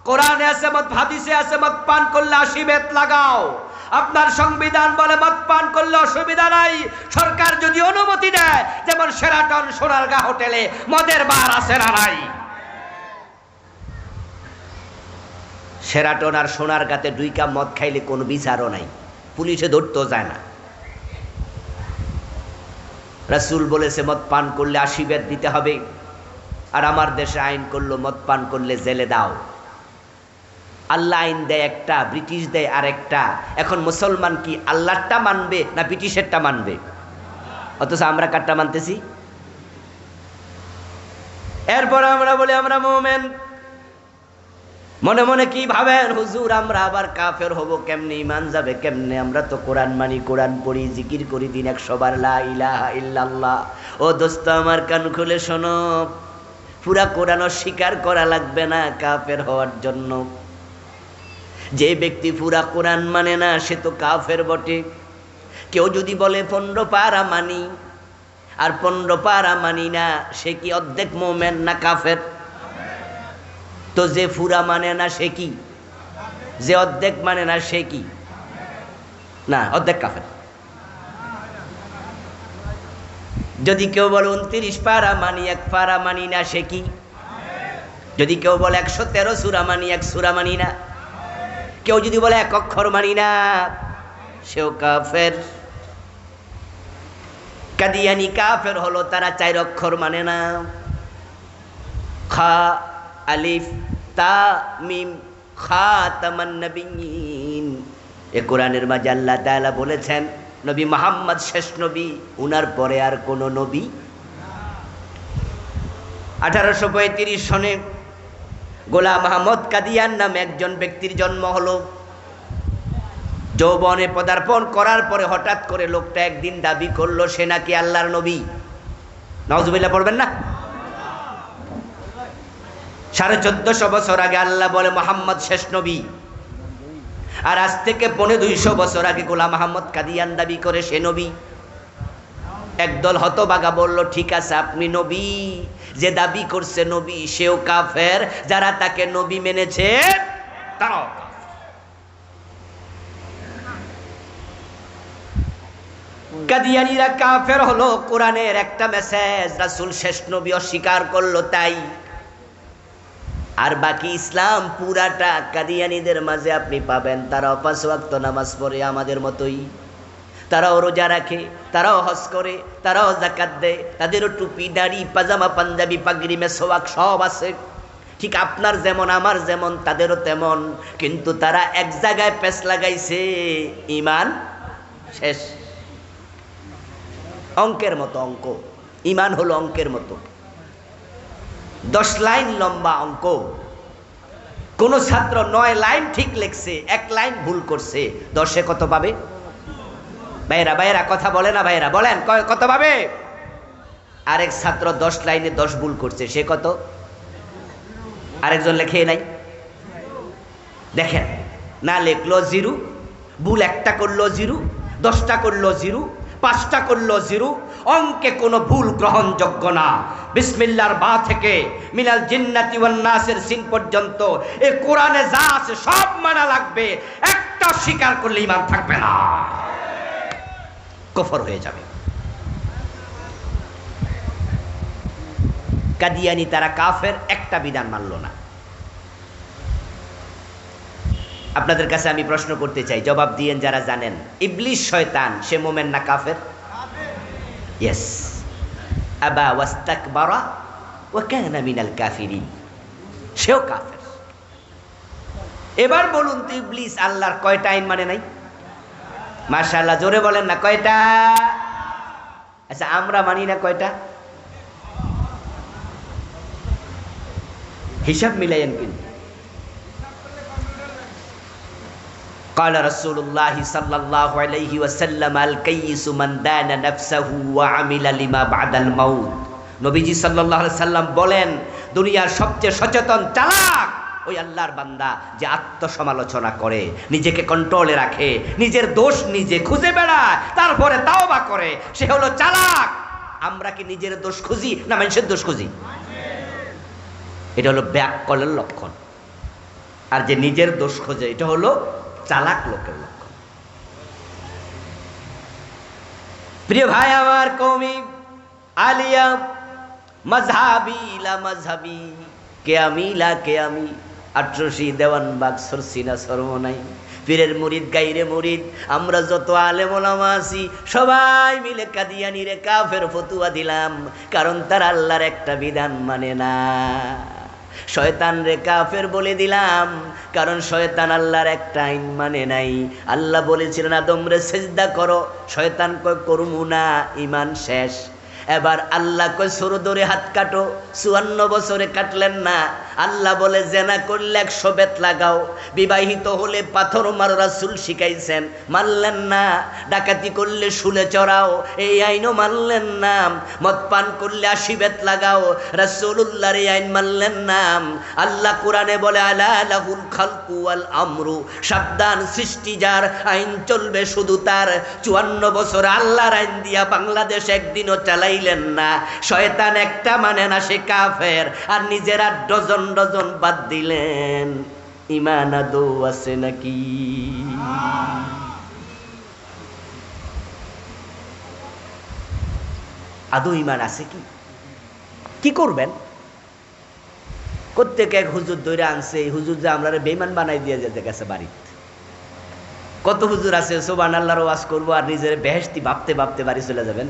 কোরআনে আছে মদ, হাদিসে আছে মদ পান করলে 80 বেত লাগাও। আপনার সংবিধান বলে মদ পান করলে অসুবিধা নাই, সরকার যদি অনুমতি দেয়। যেমন শেরাটন সোনারগাঁ হোটেলে মদের বার আছে না নাই? শেরাটন আর সোনারগাঁতে 2 কাপ মদ খাইলে কোনো বিচারও নাই, পুলিশে ধরতেও যায় না। রাসূল বলেছে মদ পান করলে 80 বেত দিতে হবে, আর আমার দেশে আইন করলো মদ পান করলে জেলে দাও। আল্লাহ আইন দেয় একটা, ব্রিটিশ দেয় আরেকটা। এখন মুসলমান কি আল্লাহরটা মানবে না ব্রিটিশেরটা মানবে? অথচ আমরা কারটা মানতেছি। এরপর আমরা বলি আমরা মুমিন। মনে মনে কি ভাবেন, হুজুর আমরা আবার কাফের হব কেমনে, ঈমান যাবে কেমনে? আমরা তো কোরআন মানি, কোরআন পড়ি, জিকির করি দিন 100 বার লা ইলাহা ইল্লাল্লাহ। ও দোস্ত আমার কান খুলে শোনো, পুরা কোরআন স্বীকার করা লাগবে না কাফের হওয়ার জন্য। যে ব্যক্তি পুরা কোরআন মানে না সে তো কাফের বটে। কেউ যদি বলে 15 পারা মানি আর 15 পারা মানি না, সে কি অর্ধেক মুমিন না কাফের? তো যে পুরা মানে না সে কি? যে অর্ধেক মানে না সে কি? না, অর্ধেক কাফের। যদি কেউ বলে 29 পারা মানি, 1 পারা মানি না, সে কি? যদি কেউ বলে 113 সূরা মানি, 1 সূরা মানি না, কেউ যদি বলে 1 অক্ষর মানি না, সেও কাফের। কাদিয়ানি কাফের হলো তারা 4 অক্ষর মানে না। খা আলিফ তা মিম খাতামান নবিয়্যিন। এ কোরআনের মাঝে আল্লাহ তাআলা বলেছেন নবী মুহাম্মদ শেষ নবী, উনার পরে আর কোন নবী। 1835 সনে গোলাম আহমদ কাদিয়ান নামে একজন ব্যক্তির জন্ম হলো। যৌবনে পদার্পণ করার পরে হঠাৎ করে লোকটা একদিন দাবি করলো সে নাকি আল্লাহর নবী। নাউজুবিল্লাহ পড়বেন না? 1450 বছর আগে আল্লাহ বলে মুহাম্মদ শেষ নবী, আর আজ থেকে 250 বছর আগে গোলাম আহমদ কাদিয়ান দাবি করে সে নবী। একদল হতভাগা বলল ঠিক আছে আপনি নবী, যে দাবি করছে নবী সেও কাফের, যারা তাকে নবী মেনেছে তারাও কাফের। কাদিয়ানীরা কাফের হলো কোরআনের একটা মেসেজ রাসূল শেষ নবী অস্বীকার করলো তাই। আর বাকি ইসলাম পুরাটা কাদিয়ানীদের মাঝে আপনি পাবেন। তারাও 5 ওয়াক্ত নামাজ পড়ে আমাদের মতোই, তারাও রোজা রাখে, তারাও হজ করে, তারাও যাকাত দেয়, তাদেরও টুপি দাড়ি পাজামা পাঞ্জাবি পাগড়ি মেসওয়াক সব আছে। ঠিক আপনার যেমন আমার যেমন তাদেরও তেমন, কিন্তু তারা এক জায়গায় পেছ লাগাইছে, ঈমান শেষ। অঙ্কের মতো অঙ্ক, ঈমান হলো অঙ্কের মতো 10 লাইন লম্বা অঙ্ক। কোন ছাত্র 9 লাইন ঠিক লিখছে, 1 লাইন ভুল করছে, 10-এ কত পাবে? ভাইরা কথা বলে না, ভাইরা বলেন কত পাবে? আরেক ছাত্র 10 লাইনে 10 ভুল করছে, সে কত? আরেকজন লেখে নাই। দেখেন, না লেখলো 0, ভুল 1টা করলো 0, 10টা করলো 0, 5টা করলো 0। অঙ্কে কোনো ভুল গ্রহণযোগ্য না। বিসমিল্লাহর বা থেকে মিনাল জিন্নাতি ওয়ান নাসের সিন পর্যন্ত এই কোরআনে যা আছে সব মানা লাগবে। একটা স্বীকার করলে ঈমান থাকবে না, কুফর হয়ে যাবে। কাদিয়ানী তারা কাফের, একটা বিধান মানল না। আপনাদের কাছে আমি প্রশ্ন করতে চাই, জবাব দিয়েন যারা জানেন। ইবলিস শয়তান সে মোমেন না কাফের? ইয়েস। আবা ওয়াস্তাকবারা ওয়া কানা মিনাল কাফিরিন, সেও কাফের। এবার বলুন তো ইবলিস আল্লাহর কয়টা আইন মানে নাই? মাশাআল্লাহ, জোরে বলেন না কয়টা? আচ্ছা আমরা মানি না কয়টা? হিসাব মিলাইয়েন কিন্তু। قال رسول الله صلى الله عليه وسلم الكيس من دان نفسه وعمل لما بعد الموت। নবীজি সাল্লাল্লাহু আলাইহি সাল্লাম বলেন দুনিয়ার সবচেয়ে সচেতন চালাক ওই আল্লাহর বান্দা যে আত্মসমালোচনা করে, নিজেকে কন্ট্রোলে রাখে, নিজের দোষ নিজে খুঁজে বেড়ায়, তারপরে তাওবা করে, সে হলো চালাক। আমরা কি নিজের দোষ খুঁজি না মানুষের দোষ খুঁজি? এটা হলো ব্যাককলের লক্ষণ। আর যে নিজের দোষ খোঁজে এটা হলো চালাক লোকের লক্ষণ। প্রিয় ভাই আমার, কওমি আলিয়া মাযহাবি লা মাযহাবি, কে আমি লা কে আমি, 88 দেওয়ানবাগ সরসিনা সরমনাই, পীরের মুরিদ গাইরে মুরিদ, আমরা যত আলেম ওলামা আছি সবাই মিলে কাদিয়ানীরে কাফের ফতুয়া দিলাম, কারণ তারা আল্লাহর একটা বিধান মানে না। শয়তান রে কাফের বলে দিলাম, কারণ শয়তান আল্লাহর একটা আইন মানে নাই। আল্লাহ বলেছিলেন আদম রে সিজদা করো, শয়তান কয় করমু না, ঈমান শেষ। এবার আল্লাহ কয় সরো ধরে হাত কাটো, 54 বছরে কাটলেন না। আল্লাহ বলে জেনা করলে 100 বেত লাগাও, বিবাহিত হলে পাথর মারো, রাসূল শিখাইছেন, মানলেন না। ডাকাতি করলে শুলে চড়াও, এই আইনও মানলেন না। মদ পান করলে 80 বেত লাগাও, রাসূলুল্লাহর এই আইন মানলেন না। আল্লাহ কোরআনে বলে আলা লাহুল খালকু ওয়াল আমরু, সাবধান সৃষ্টি যার, আইন চলবে শুধু তার। 54 বছর আল্লাহর আইন দিয়া বাংলাদেশ একদিনও চালাইলেন না। শয়তান একটা মানে না, সে কাফের। আর নিজেরা ডজন ডজন বাদ দিলেন, ঈমান আদৌ আছে নাকি? আদৌ ইমান আছে কি? কি করবেন? প্রত্যেক এক হুজুর দৈরা আনছে, এই হুজুর যে আমরা বেঈমান বানাই দিয়ে যেতে গেছে বাড়িতে। কত হুজুর আছে সুবহানাল্লাহর ওয়াজ করবো আর নিজের বেহেশতি ভাবতে ভাবতে বাড়ি চলে যাবেন।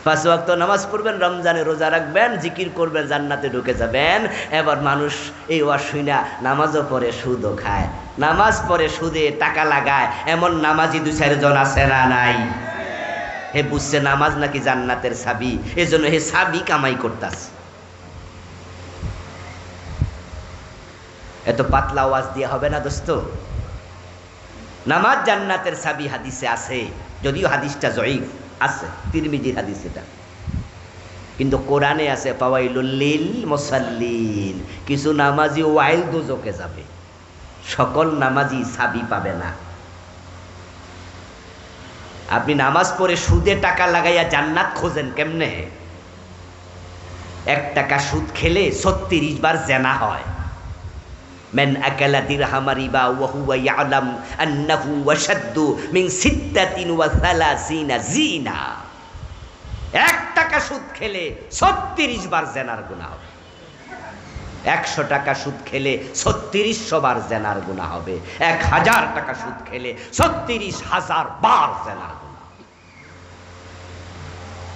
5 ওয়াক্ত নামাজ পড়বেন, রমজানে রোজা রাখবেন, জিকির করবেন, জান্নাতে ঢুকে যাবেন। এবার মানুষ এই ওয়াজ শুনা নামাজও পড়ে সুদও খায়, নামাজ পড়ে সুদে টাকা লাগায়, এমন নামাজি 2-4 জন আছে না নাই? হে বুঝছে নামাজ নাকি জান্নাতের চাবি, এজন্য হে চাবি কামাই করতাছে। এত পাতলা ওয়াজ দিয়ে হবে না দোস্ত। নামাজ জান্নাতের চাবি হাদিসে আছে, যদিও হাদিসটা জয়ীফ আছে, তিরমিজির হাদিস এটা, কিন্তু কোরআনে আছে ফাওয়াইলুল লিল মুসাল্লিন। কিছু নামাজি ওয়াইল দোজকে যাবে, সকল নামাজি চাবি পাবে না। আপনি নামাজ পড়ে সুদে টাকা লাগাইয়া জান্নাত খোঁজেন কেমনে? 1 টাকা সুদ খেলে 36 বার জেনা হয়। মান আকালা দিরহাম রিবা ওয়া হুয়া ইয়ালাম আন্নাহু ওয়াশাদ্দু মিন 36 জিনা। 1 টাকা সুদ খেলে 36 বার জেনার গুনাহ হবে। 100 টাকা সুদ খেলে 3600 বার জেনার গুনাহ হবে। 1000 টাকা সুদ খেলে 36,000 বার জেনার গুনাহ হবে।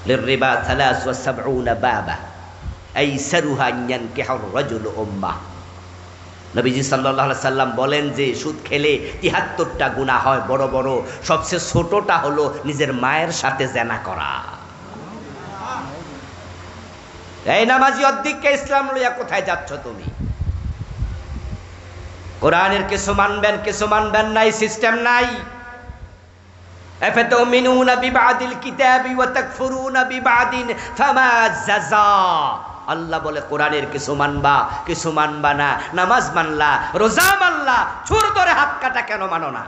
লিররিবা 73 বাবা আইসারুহা ইয়ানকিহুর রাজুলু উম্মাহ। নবীজি সাল্লাল্লাহু আলাইহি সাল্লাম বলেন যে সুদ খেলে 73টা গুনাহ হয় বড় বড়, সবচেয়ে ছোটটা হলো নিজের মায়ের সাথে জেনা করা। এই নামাজি অদ্দিককে ইসলাম লইয়া কোথায় যাচ্ছ তুমি? কোরআনের কিছু মানবেন কিছু মানবেন নাই, সিস্টেম নাই। আফাতুমিনুনা বিবাদিল কিতাবি ওয়া তাকফুরুনা বিবাদিন ফামা জাযা। আল্লাহ বলে কোরআনের কিছু মানবা কিছু মানবা না। নামাজ মানলা, রোজা মানলা, চোর ধরে হাত কাটা কেন মানো না?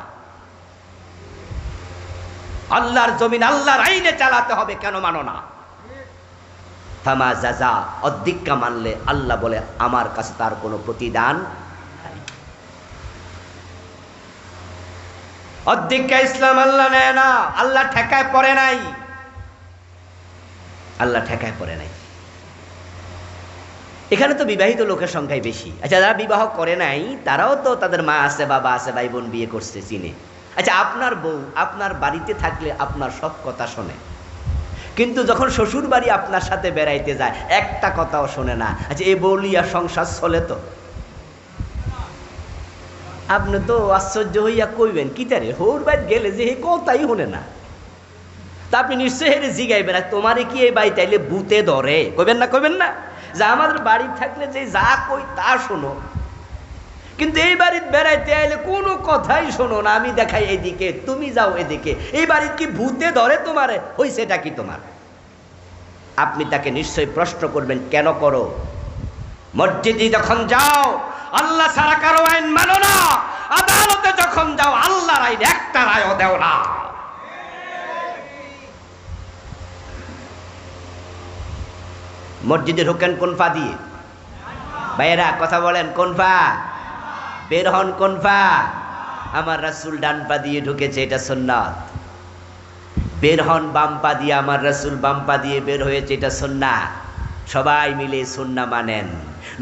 আল্লাহর জমিন আল্লাহর আইনে চালাতে হবে কেন মানো না? ফামা জাযা, অদ্দিক্কা মানলে আল্লাহ বলে আমার কাছে তার কোনো প্রতিদান নাই। অদ্দিক্কা ইসলাম আল্লাহ নেয় না, আল্লাহ ঠেকায় পড়ে নাই, আল্লাহ ঠেকায় পড়ে নাই। এখানে তো বিবাহিত লোকের সংখ্যাই বেশি। আচ্ছা, যারা বিবাহ করে নাই তারাও তো তাদের মা আছে, বাবা আছে, ভাই বোন বিয়ে করছে, চিনে। আচ্ছা, আপনার বউ আপনার বাড়িতে থাকলে আপনার সব কথা শোনে, কিন্তু যখন শ্বশুর বাড়ি আপনার সাথে বেড়াইতে যায় একটা কথাও শোনে না। আচ্ছা, এই বউলিয়া সংসার চলে তো? আপনি তো আশ্চর্য হইয়া কইবেন কি তারে হোর বাইত গেলে যে এই কথাই শুনে না। তা আপনি নিশ্চয়ই হেরে জিগাইবেন তোমারে কি এই বাড়িতে আইলে ভূতে ধরে? কইবেন না? কইবেন না যে আমাদের বাড়ি থাকলে যে যা কই তা শোনো, কিন্তু এই বাড়িতে বেড়াইতে আইলে কোনো কথাই শোনো না। আমি দেখাই এদিকে, তুমি যাও এদিকে। এই বাড়িতে কি ভূতে ধরে তোমারে? হইছেটা কি তোমার? আপনি তাকে নিশ্চয়ই প্রশ্ন করবেন কেন করো? মসজিদে যখন যাও আল্লাহ ছাড়া কারো আইন মানো না, আদালতে যখন যাও আল্লাহর আইন একটা রায়ও দেও না। মসজিদে ঢোকেন কোন পা দিয়ে? ভাইয়েরা কথা বলেন, কোন পা? বের হন কোন পা? আমার রাসূল ডান পা দিয়ে ঢুকেছে, এটা সুন্নাত। বের হন বাম পা দিয়ে, আমার রাসূল বাম পা দিয়ে বের হয়েছে, এটা সুন্নাহ। সবাই মিলে সুন্নাহ মানেন।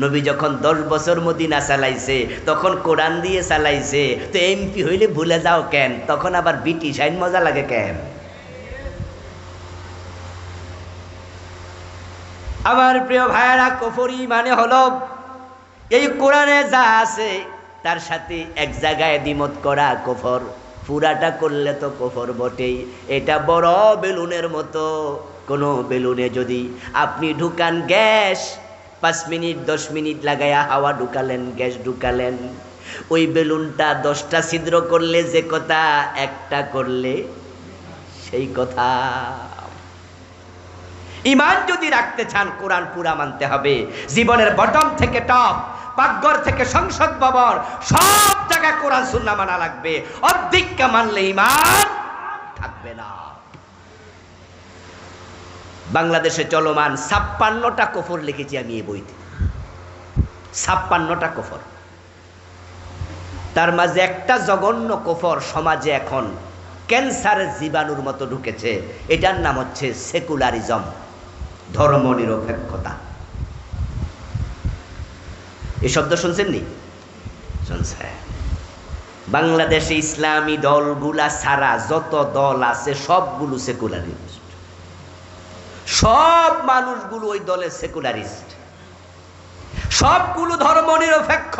নবী যখন 10 বছর মদিনা চালাইছে তখন কোরআন দিয়ে চালাইছে, তো এমপি হইলে ভুলে যাও কেন? তখন আবার ব্রিটিশ আইন মজা লাগে কেন? আমার প্রিয় ভাইয়েরা, কুফরি মানে হলো এই কোরআনে যা আছে তার সাথে এক জায়গায় দ্বিমত করা কুফর। পুরাটা করলে তো কুফর বটেই। এটা বড় বেলুনের মতো। কোনো বেলুনে যদি আপনি ঢুকান গ্যাস, 5 মিনিট 10 মিনিট লাগায়া হাওয়া ঢুকালেন, গ্যাস ঢুকালেন, ওই বেলুনটা 10টা ছিদ্র করলে যে কথা, একটা করলে সেই কথা। ঈমান যদি রাখতে চান কোরআন পুরা মানতে হবে। জীবনের বটম থেকে টপ, পাকঘর থেকে সংসদ ভবন, সব জায়গায় কোরআন সুন্নাহ মানা লাগবে। অর্ধেকটা মানলে ঈমান থাকবে না। বাংলাদেশে চলমান 56টা কুফর লিখেছি আমি এই বইতে। 56টা কুফর। তার মাঝে একটা জঘন্য কুফর সমাজে এখন ক্যান্সারের জীবাণুর মতো ঢুকেছে। এটার নাম হচ্ছে সেকুলারিজম, ধর্মনিরপেক্ষতা। এই শব্দ শুনছেন নি? শুনছেন? বাংলাদেশে ইসলামী দলগুলা ছাড়া যত দল আছে সবগুলো সেকুলারিস্ট। সব মানুষগুলো ওই দলের সেকুলারিস্ট, সবগুলো ধর্মনিরপেক্ষ।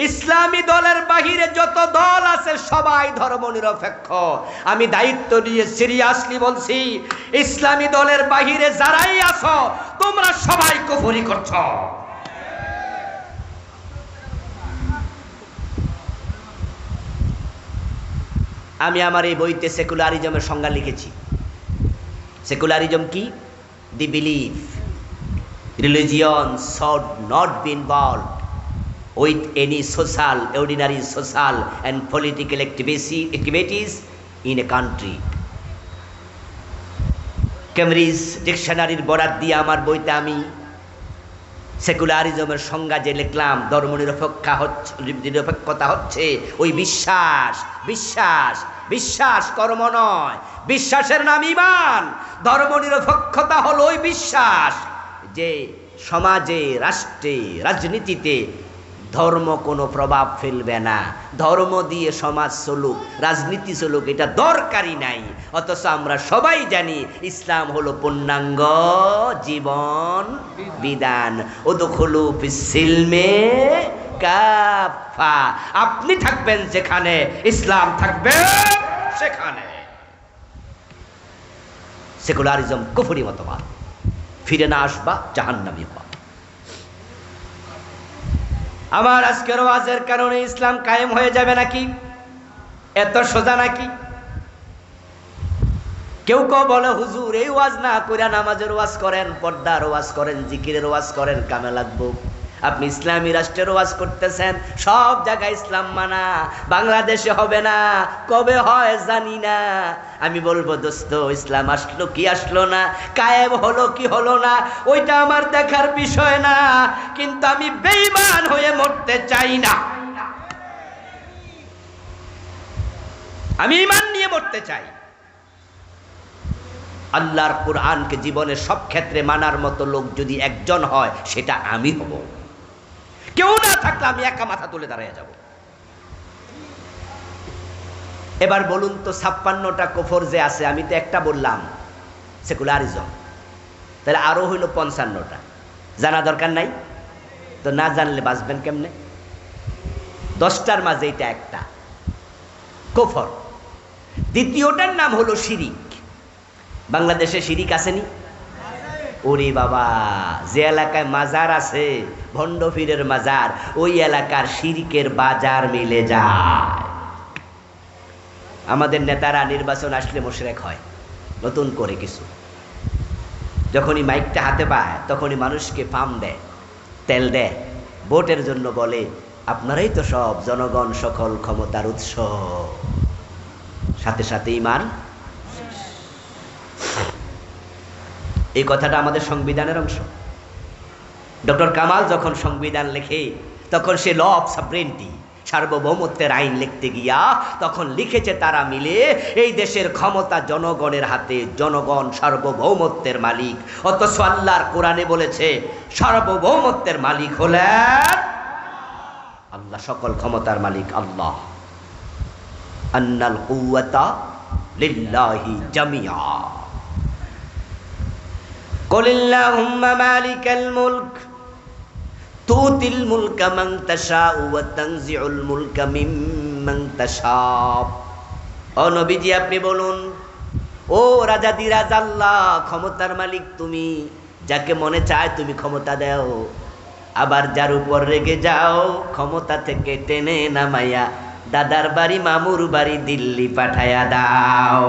ইসলামী দলের বাহিরে যত দল আছে সবাই ধর্মনিরপেক্ষ। আমি দায়িত্ব নিয়ে সিরিয়াসলি বলছি, ইসলামী দলের বাহিরে যারাই আছো তোমরা সবাই কুফরি করছো। আমি আমার এই বইতে সেকুলারিজমের সংজ্ঞা লিখেছি। সেকুলারিজম কি? দি believe religion should not be involved with any social, ordinary social and political activities in a country. Cambridge ডিকশনারির বরাত দিয়ে আমার বইতে আমি সেকুলারিজমের সংজ্ঞা যে লিখলাম, ধর্মনিরপেক্ষতা হচ্ছে ওই বিশ্বাস, বিশ্বাস, বিশ্বাস কর্ম নয়, বিশ্বাসের নাম ঈমান। ধর্মনিরপেক্ষতা হলো ওই বিশ্বাস যে সমাজে, রাষ্ট্রে, রাজনীতিতে ধর্ম কোনো প্রভাব ফেলবে না, ধর্ম দিয়ে সমাজ চলুক, রাজনীতি চলুক, এটা দরকারই নাই। অথচ আমরা সবাই জানি ইসলাম হলো পূর্ণাঙ্গ জীবন বিধান। উদখুলু ফিস-সিলমে কাফা। আপনি থাকবেন যেখানে, ইসলাম থাকবে সেখানে। সেকুলারিজম কুফরি মতবাদ, ফিরে না আসবা জাহান্নামী হবা। আমার আজকের ওয়াজের কারণে ইসলাম কায়েম হয়ে যাবে নাকি? এত সোজা নাকি? কেউ কেউ বলে হুজুর এই ওয়াজ না কইরা নামাজের ওয়াজ করেন, পর্দার ওয়াজ করেন, জিকিরের ওয়াজ করেন, কামে লাগবো। আপনি ইসলামী রাষ্ট্রের ওয়াজ করতেছেন, সব জায়গায় ইসলাম মানা, বাংলাদেশে হবে না, কবে হয় জানি না। আমি বলবো দোস্ত, ইসলাম আসলো কি আসলো না, কায়েম হলো কি হলো না, ওইটা আমার দেখার বিষয় না। কিন্তু আমি বেঈমান হয়ে মরতে চাই না, আমি ঈমান নিয়ে মরতে চাই। আল্লাহর কোরআনকে জীবনের সব ক্ষেত্রে মানার মতো লোক যদি একজন হয়, সেটা আমি হব। কেউ না থাকলে আমি একা মাথা তুলে দাঁড়িয়ে যাব। এবার বলুন তো, 56টা কুফর যে আছে, আমি তো একটা বললাম সেকুলারিজম, তাহলে আরো হইল 55টা। জানা দরকার নাই তো, না জানলে বাঁচবেন কেমনে? 10টার মাঝে এটা একটা কুফর। দ্বিতীয়টার নাম হলো শিরিক। বাংলাদেশে শিরিক আসেনি? ওরে বাবা, যে এলাকায় মাজার আছে, ভণ্ড পীরের মাজার, ওই এলাকার শিরিকের বাজার মিলে যায়। আমাদের নেতারা নির্বাচন আসলে মুশরিক হয় নতুন করে কিছু। যখনই মাইকটা হাতে পায় তখনই মানুষকে পাম দেয়, তেল দেয়, ভোটের জন্য বলে আপনারাই তো সব, জনগণ সকল ক্ষমতার উৎস। সাথে সাথে ঈমান। এই কথাটা আমাদের সংবিধানের অংশ। ডক্টর কামাল যখন সংবিধান লেখে তখন সে ল অফ সাবরেনিটি, সার্বভৌমত্বের আইন লিখতে গিয়া তখন লিখেছে তারা মিলে এই দেশের ক্ষমতা জনগণের হাতে, জনগণ সার্বভৌমত্বের মালিক। অথচ আল্লাহর কোরআনে বলেছে সার্বভৌমত্বের মালিক হলেন আল্লাহ, সকল ক্ষমতার মালিক আল্লাহ। আন্নাল কুওয়াতা লিল্লাহি জামিআ। কুলিল্লাহুম্মা মালিকাল মুলক তুতিল মুলকা মান তাশাউ ওয়া তানজিউল মুলকা মিম্মান তাশাউ। ও নবীজি, আপনি বলুন, ও রাজাদিরাজ আল্লাহ, ক্ষমতার মালিক তুমি, যাকে মনে চায় তুমি ক্ষমতা দাও, আবার যার উপর রেগে যাও ক্ষমতা থেকে টেনে নামাইয়া দাদার বাড়ি, মামুর বাড়ি, দিল্লি পাঠাইয়া দাও।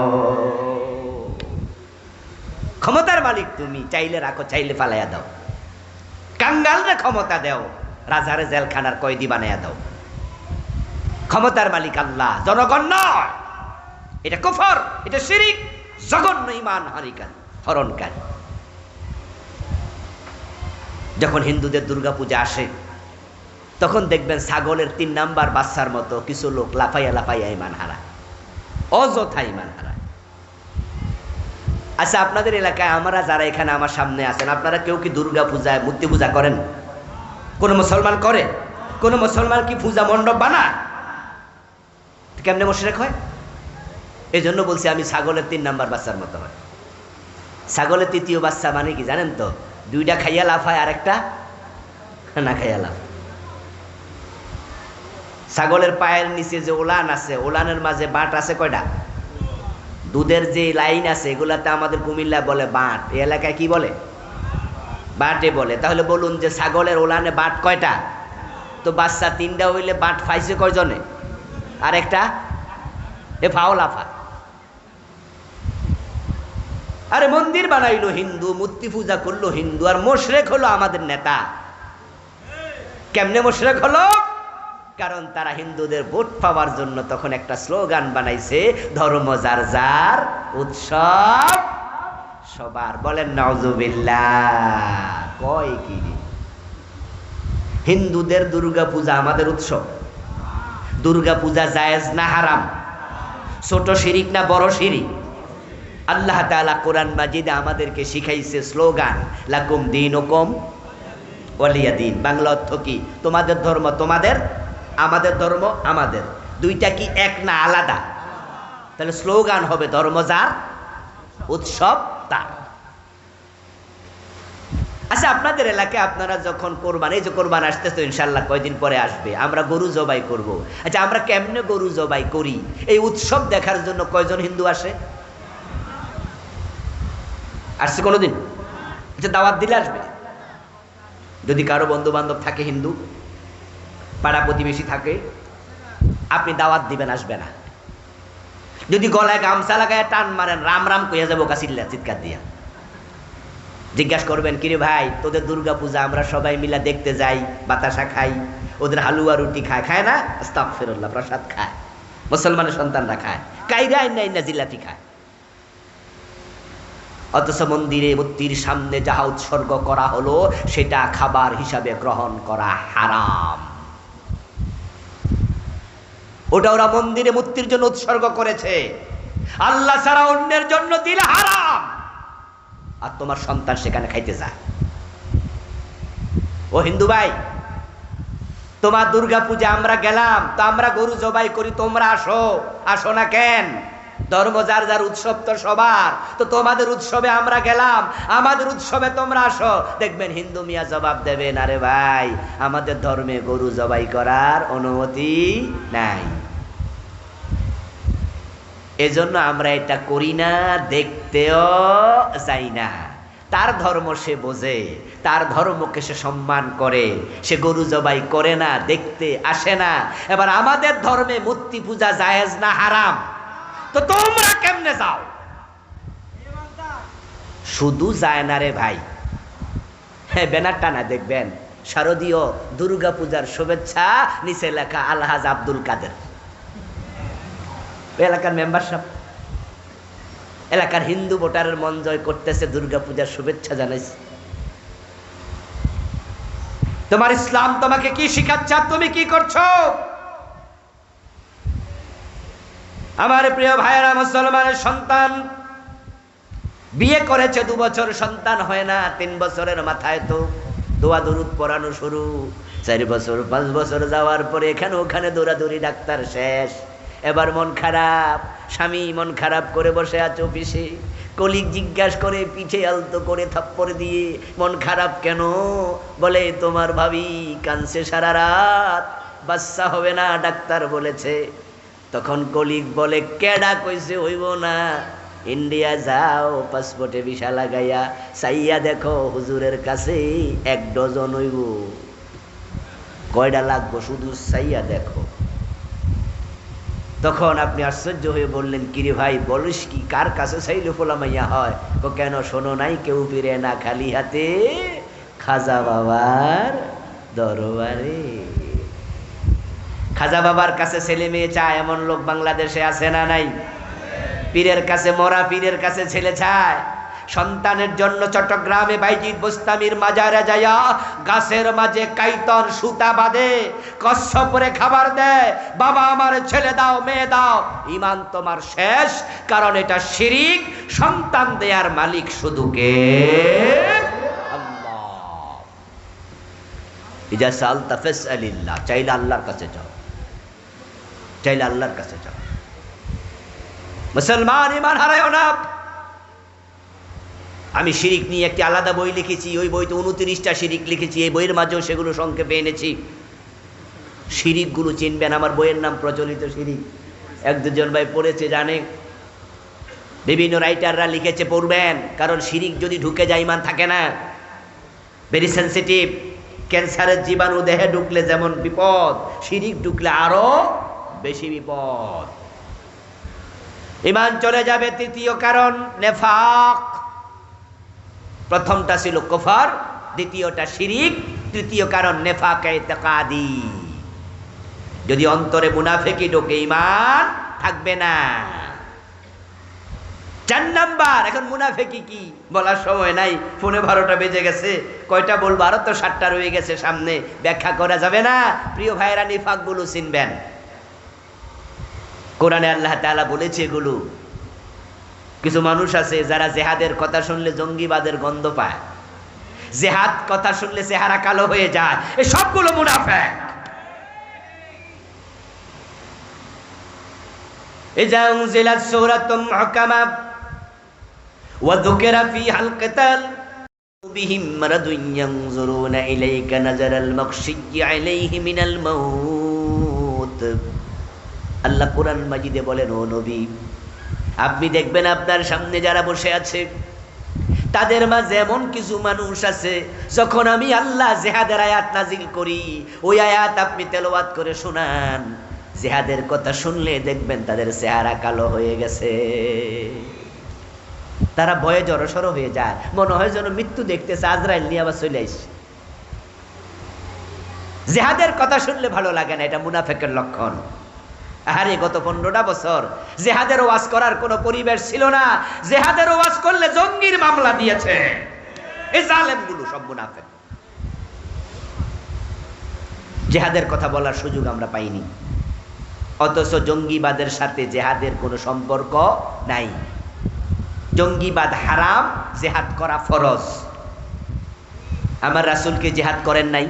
ক্ষমতার মালিক তুমি, চাইলে রাখো, চাইলে পালাইয়া দাও। কাঙ্গালরে ক্ষমতা দাও, রাজারে জেলখানার কয়েদি বানাইয়া দাও। ক্ষমতার মালিক আল্লাহ, জনগণ নয়। এটা কুফর, এটা শিরিক, জঘন্য ঈমান হরণকারী। যখন হিন্দুদের দুর্গাপূজা আসে তখন দেখবেন ছাগলের 3 নাম্বার বাচ্চার মতো কিছু লোক লাফাইয়া লাফাইয়া ঈমান হারা। অযথা ইমান হারায়। আচ্ছা, আপনাদের এলাকায় আমরা যারা এখানে আমার সামনে আছেন, আপনারা কেউ কি দুর্গা পূজায় মূর্তি পূজা করেন? কোন মুসলমান করে? কোন মুসলমান কি পূজা মণ্ডপ বানায়? কেমনে মুশরিক হয়? এই জন্য বলছি আমি ছাগলের 3 নাম্বার বাচ্চার মতো হয়। ছাগলের 3য় বাচ্চা মানে কি জানেন তো? 2টা খাইয়া লাফায়, আরেকটা না খাইয়া লাফ। ছাগলের পায়ের নিচে যে ওলান আছে, ওলানের মাঝে বাঁট আছে কয়টা? দুধের যে লাইন আছে এগুলাতে আমাদের কুমিল্লা বলে বাঁট, এই এলাকায় কি বলে? বাঁটে বলে। তাহলে বলুন যে ছাগলের ওলানে বাঁট কয়টা? তো বাচ্চা 3টা হইলে বাঁট পাইছে কয়জনে? আরেকটা এ ফাও লাফা। আরে মন্দির বানাইলো হিন্দু, মূর্তি পূজা করলো হিন্দু, আর মুশরিক হলো আমাদের নেতা। কেমনে মুশরিক হলো? কারণ তারা হিন্দুদের ভোট পাওয়ার জন্য তখন একটা স্লোগান বানাইছে, ধর্ম যার যার, উৎসব সবার। বলেন নাউজুবিল্লাহ। কয় কি হিন্দুদের দুর্গা পূজা আমাদের উৎসব? দুর্গা পূজা জায়েজ না হারাম? ছোট শিরিক না বড় শিরিক? আল্লাহ তাআলা কোরআন মাজিদে আমাদেরকে শিখাইছে স্লোগান, লাকুম দীনুকুম ওয়ালিয়া দীন। বাংলা অর্থ কি? তোমাদের ধর্ম তোমাদের, আমাদের ধর্ম আমাদের। দুইটা কি এক না আলাদা? তাহলে স্লোগান হবে ধর্ম যার, উৎসব তার। আচ্ছা, আপনাদের এলাকায় আপনারা যখন কোরবান, এই যে কোরবান আসতেছে ইনশাল্লাহ কয়দিন পরে আসবে, আমরা গরু জবাই করব। আচ্ছা, আমরা কেমনে গরু জবাই করি এই উৎসব দেখার জন্য কয়জন হিন্দু আসে? আসছে কোনোদিন? আচ্ছা, দাওয়াত দিলে আসবে? যদি কারো বন্ধু বান্ধব থাকে হিন্দু, পাড়া প্রতিবেশী থাকে, আপনি দাওয়াত দিবেন, আসবে না। যদি গলায় গামছা লাগায় টান মারেন, রাম রাম কইয়া যাবো কাছিল্লা চিৎকার দিয়া। জিজ্ঞাসা করবেন, কিরে ভাই তোদের দুর্গা পূজা আমরা সবাই মিলা দেখতে যাই, বাতাসা খাই, ওদের হালুয়া রুটি খায়, খায় না? আস্তাগফিরুল্লাহ, প্রসাদ খায়, মুসলমানের সন্তানরা খায়, কাইরা আইনা জিলাপি খায়। অথচ মন্দিরে মূর্তির সামনে যাহা উৎসর্গ করা হলো সেটা খাবার হিসাবে গ্রহণ করা হারাম। ওটা ওরা মন্দিরে মূর্তির জন্য উৎসর্গ করেছে, আল্লাহ ছাড়া অন্যের জন্য দিলে হারাম। আর তোমার সন্তান সেখানে খাইতে যায়। ও হিন্দু ভাই, তোমার দুর্গা পূজা আমরা গেলাম, তো আমরা গরু জবাই করি, তোমরা আসো। আসো না কেন? ধর্ম যার যার, উৎসব তো সবার। তো তোমাদের উৎসবে আমরা গেলাম, আমাদের উৎসবে তোমরা আসো। দেখবেন হিন্দু মিয়া জবাব দেবেন, আরে ভাই আমাদের ধর্মে গরু জবাই করার অনুমতি নাই, এজন্য আমরা এটা করি না, দেখতেও যাই না। তার ধর্ম সে বোঝে, তার ধর্মকে সে সম্মান করে, সে গরু জবাই করে না, দেখতে আসে না। এবার আমাদের ধর্মে মূর্তি পূজা জায়েজ না হারাম? তো তোমরা কেমনে যাও? শুধু যায় না রে ভাই, হ্যাঁ ব্যানার টানা দেখবেন, শারদীয় দুর্গা পূজার শুভেচ্ছা, নিচে লেখা আলহাজ আব্দুল কাদের, এলাকার মেম্বার সাহেব, এলাকার হিন্দু ভোটারের মন জয় করতেছে, দুর্গা পূজার শুভেচ্ছা জানাইছে। তোমার ইসলাম তোমাকে কি শিখাচ্ছে, তুমি কি করছো? আমার প্রিয় ভাইয়েরা, মুসলমানের সন্তান বিয়ে করেছে 2 বছর, সন্তান হয় না, 3 বছরের মাথায় তো দোয়া দরুদ পড়ানো শুরু, 4 বছর 5 বছর যাওয়ার পরে এখানে ওখানে দৌড়াদৌড়ি, ডাক্তার শেষ। এবার মন খারাপ, স্বামী মন খারাপ করে বসে আছে অফিসে, কলিগ জিজ্ঞাসা করে পিঠে আলতো করে থাপ্পড় দিয়ে, মন খারাপ কেন? বলে তোমার ভাবি কাঁদছে সারা রাত, বাচ্চা হবে না ডাক্তার বলেছে। তখন কলিগ বলে, কেডা কইছে হইব না, ইন্ডিয়া যাও, পাসপোর্টে ভিসা লাগাইয়া চাইয়া দেখো, হুজুরের কাছে 1 ডজন হইব। কয়টা লাগবো শুধু চাইয়া দেখো। তখন আপনি আশ্চর্য হয়ে বললেন, কিরে ভাই বলিস কি, কার কাছে চাইলে ফোলা মাইয়া হয়? কেন শোনো নাই, কেউ ফিরে না খালি হাতে, খাজা বাবার দরবারে। খাজা বাবার কাছে ছেলে মেয়ে চায় এমন লোক বাংলাদেশে আছে না নাই? পীরের কাছে, মরা পীরের কাছে ছেলে চায়, সন্তানের জন্য চট্টগ্রামে বাইজিদ বোস্তামির মাজারে যায়া গাছের মাঝে কাইতন সুতা বাঁধে কচ্ছপরে খাবার দেয়, বাবা আমার ছেলে দাও মেয়ে দাও, ঈমান তোমার শেষ, কারণ এটা শিরিক। সন্তান দেয়ার মালিক শুধু কে? আল্লাহ। ইজা সালতা ফাসআলিল্লাহ, চাইলে আল্লাহর কাছে যাও, চাইলে আল্লাহর কাছে যাও। মুসলমান ঈমান হারায়ও না। আমি শিরিক নিয়ে একটি আলাদা বই লিখেছি, ওই বইতে 29টা শিরিক লিখেছি, এই বইয়ের মাঝেও সেগুলো সংক্ষেপে এনেছি। শিরিকগুলো চিনবেন, আমার বইয়ের নাম প্রচলিত শিরিক। এক দুজন ভাই পড়েছে জানে, বিভিন্ন রাইটাররা লিখেছে, পড়বেন, কারণ শিরিক যদি ঢুকে যায় ঈমান থাকে না। Very sensitive. ক্যান্সারের জীবাণু দেহে ঢুকলে যেমন বিপদ, শিরিক ঢুকলে আরো বেশি বিপদ। ঈমান চলে যাবে। তৃতীয় কারণ নেফাক। প্রথমটা ছিল কুফর, দ্বিতীয়টা শিরিক, তৃতীয় কারণ নেফাক ইতিকাদি। যদি অন্তরে মুনাফিকি ঢোকে ঈমান থাকবে না। 4 নাম্বার, এখন মুনাফিকি কি বলার সময় নাই, ফোনে 12টা বেজে গেছে, কয়টা বলবো, আরো তো 7টা রয়ে গেছে সামনে, ব্যাখ্যা করা যাবে না। প্রিয় ভাইরা, নিফাক গুলো চিনবেন। কোরআনে আল্লাহ তাআলা বলেছে এগুলো। কিছু মানুষ আছে যারা জেহাদের কথা শুনলে জঙ্গিবাদের গন্ধ পায়, জেহাদ কথা শুনলে চেহারা কালো হয়ে যায়, এই সবগুলো মুনাফিক। ইজা উনজিলাত সূরাতুম মুহকামা ওয়া যুকিরা ফীহাল কিতাল বিহিম মারাদুন ইয়ানজুরুনা ইলাইকা নাজারাল মাখশিয়্যি আলাইহি মিনাল মাউত। আল্লাহ কোরআন মাজিদে বলেন, ও নবী, আপনি দেখবেন আপনার সামনে যারা বসে আছে তাদের মাঝে এমন কিছু মানুষ আছে, যখন আমি আল্লাহ জিহাদের আয়াত নাজিল করি, ওই আয়াত আপনি তেলাওয়াত করে শোনান, জিহাদের কথা শুনলে দেখবেন তাদের চেহারা কালো হয়ে গেছে, তারা ভয়ে জড়সড় হয়ে যায়, মনে হয় যেন মৃত্যু দেখতেছে, আজরাইল নিয়ে আবার চলে আসছে। জিহাদের কথা শুনলে ভালো লাগে না, এটা মুনাফিকের লক্ষণ। আরে গত 15টা বছর জিহাদের ওয়াজ করার কোনো পরিবেশ ছিল না, জিহাদের ওয়াজ করলে জঙ্গির মামলা দিয়েছে। এই জালেমগুলো সব মুনাফিক। জিহাদের কথা বলার সুযোগ আমরা পাইনি, অথচ জঙ্গিবাদের সাথে জিহাদের কোনো সম্পর্ক নাই। জঙ্গিবাদ হারাম, জিহাদ করা ফরজ। আমার রাসূলকে জিহাদ করেন নাই,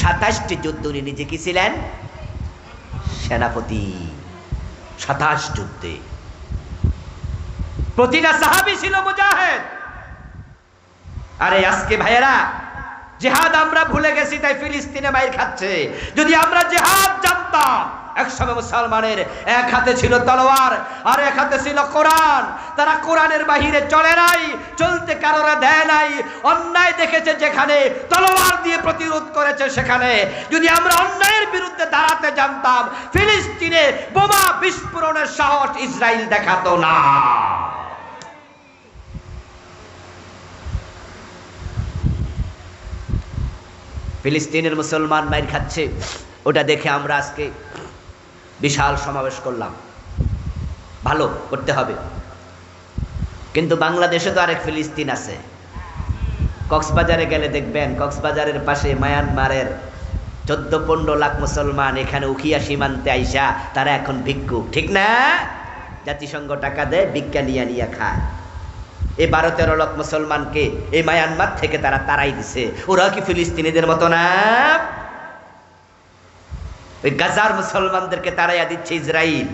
27টি যুদ্ধ উনি নিজে কি ছিলেন? সেনাপতি। 27 যুদ্ধে প্রতিটা সাহাবী ছিল মুজাহিদ। আরে আজকে ভাইয়েরা, জিহাদ আমরা ভুলে গেছি, তাই ফিলিস্তিনে মাইর খাচ্ছে। যদি আমরা জিহাদ জানতাম, একসময় মুসলমানের এক হাতে ছিল তলোয়ার আর এক হাতে ছিল কোরআন। তারা কোরআনের বাহিরে চলে নাই, চলতে কারোরা দেয় নাই। অন্যায় দেখেছে যেখানে, তলোয়ার দিয়ে প্রতিরোধ করেছে সেখানে। যদি আমরা অন্যায়ের বিরুদ্ধে দাঁড়াতে জানতাম, ফিলিস্তিনে বোমা বিস্ফোরণের সাহস ইসরায়েল দেখাতো না। ফিলিস্তিনের মুসলমান মাইর খাচ্ছে, ওটা দেখে আমরা আজকে বিশাল সমাবেশ করলাম। ভালো করতে হবে, কিন্তু বাংলাদেশে তো আরেক ফিলিস্তিন আছে। কক্সবাজারে গেলে দেখবেন, কক্সবাজারের পাশে মায়ানমারের 14-15 লাখ মুসলমান এখানে উখিয়া সীমান্তে আইসা তারা এখন ভিক্ষুক, ঠিক না? জাতিসংঘ টাকা দেয়, ভিক্ষা নিয়ে নিয়ে খায়। এই 12-13 লাখ মুসলমানকে এই মায়ানমার থেকে তারা তাড়াই দিছে। ওরা কি ফিলিস্তিনিদের মতো না? ওই গাজার মুসলমানদেরকে তাড়াইয়া দিচ্ছে ইসরায়েল।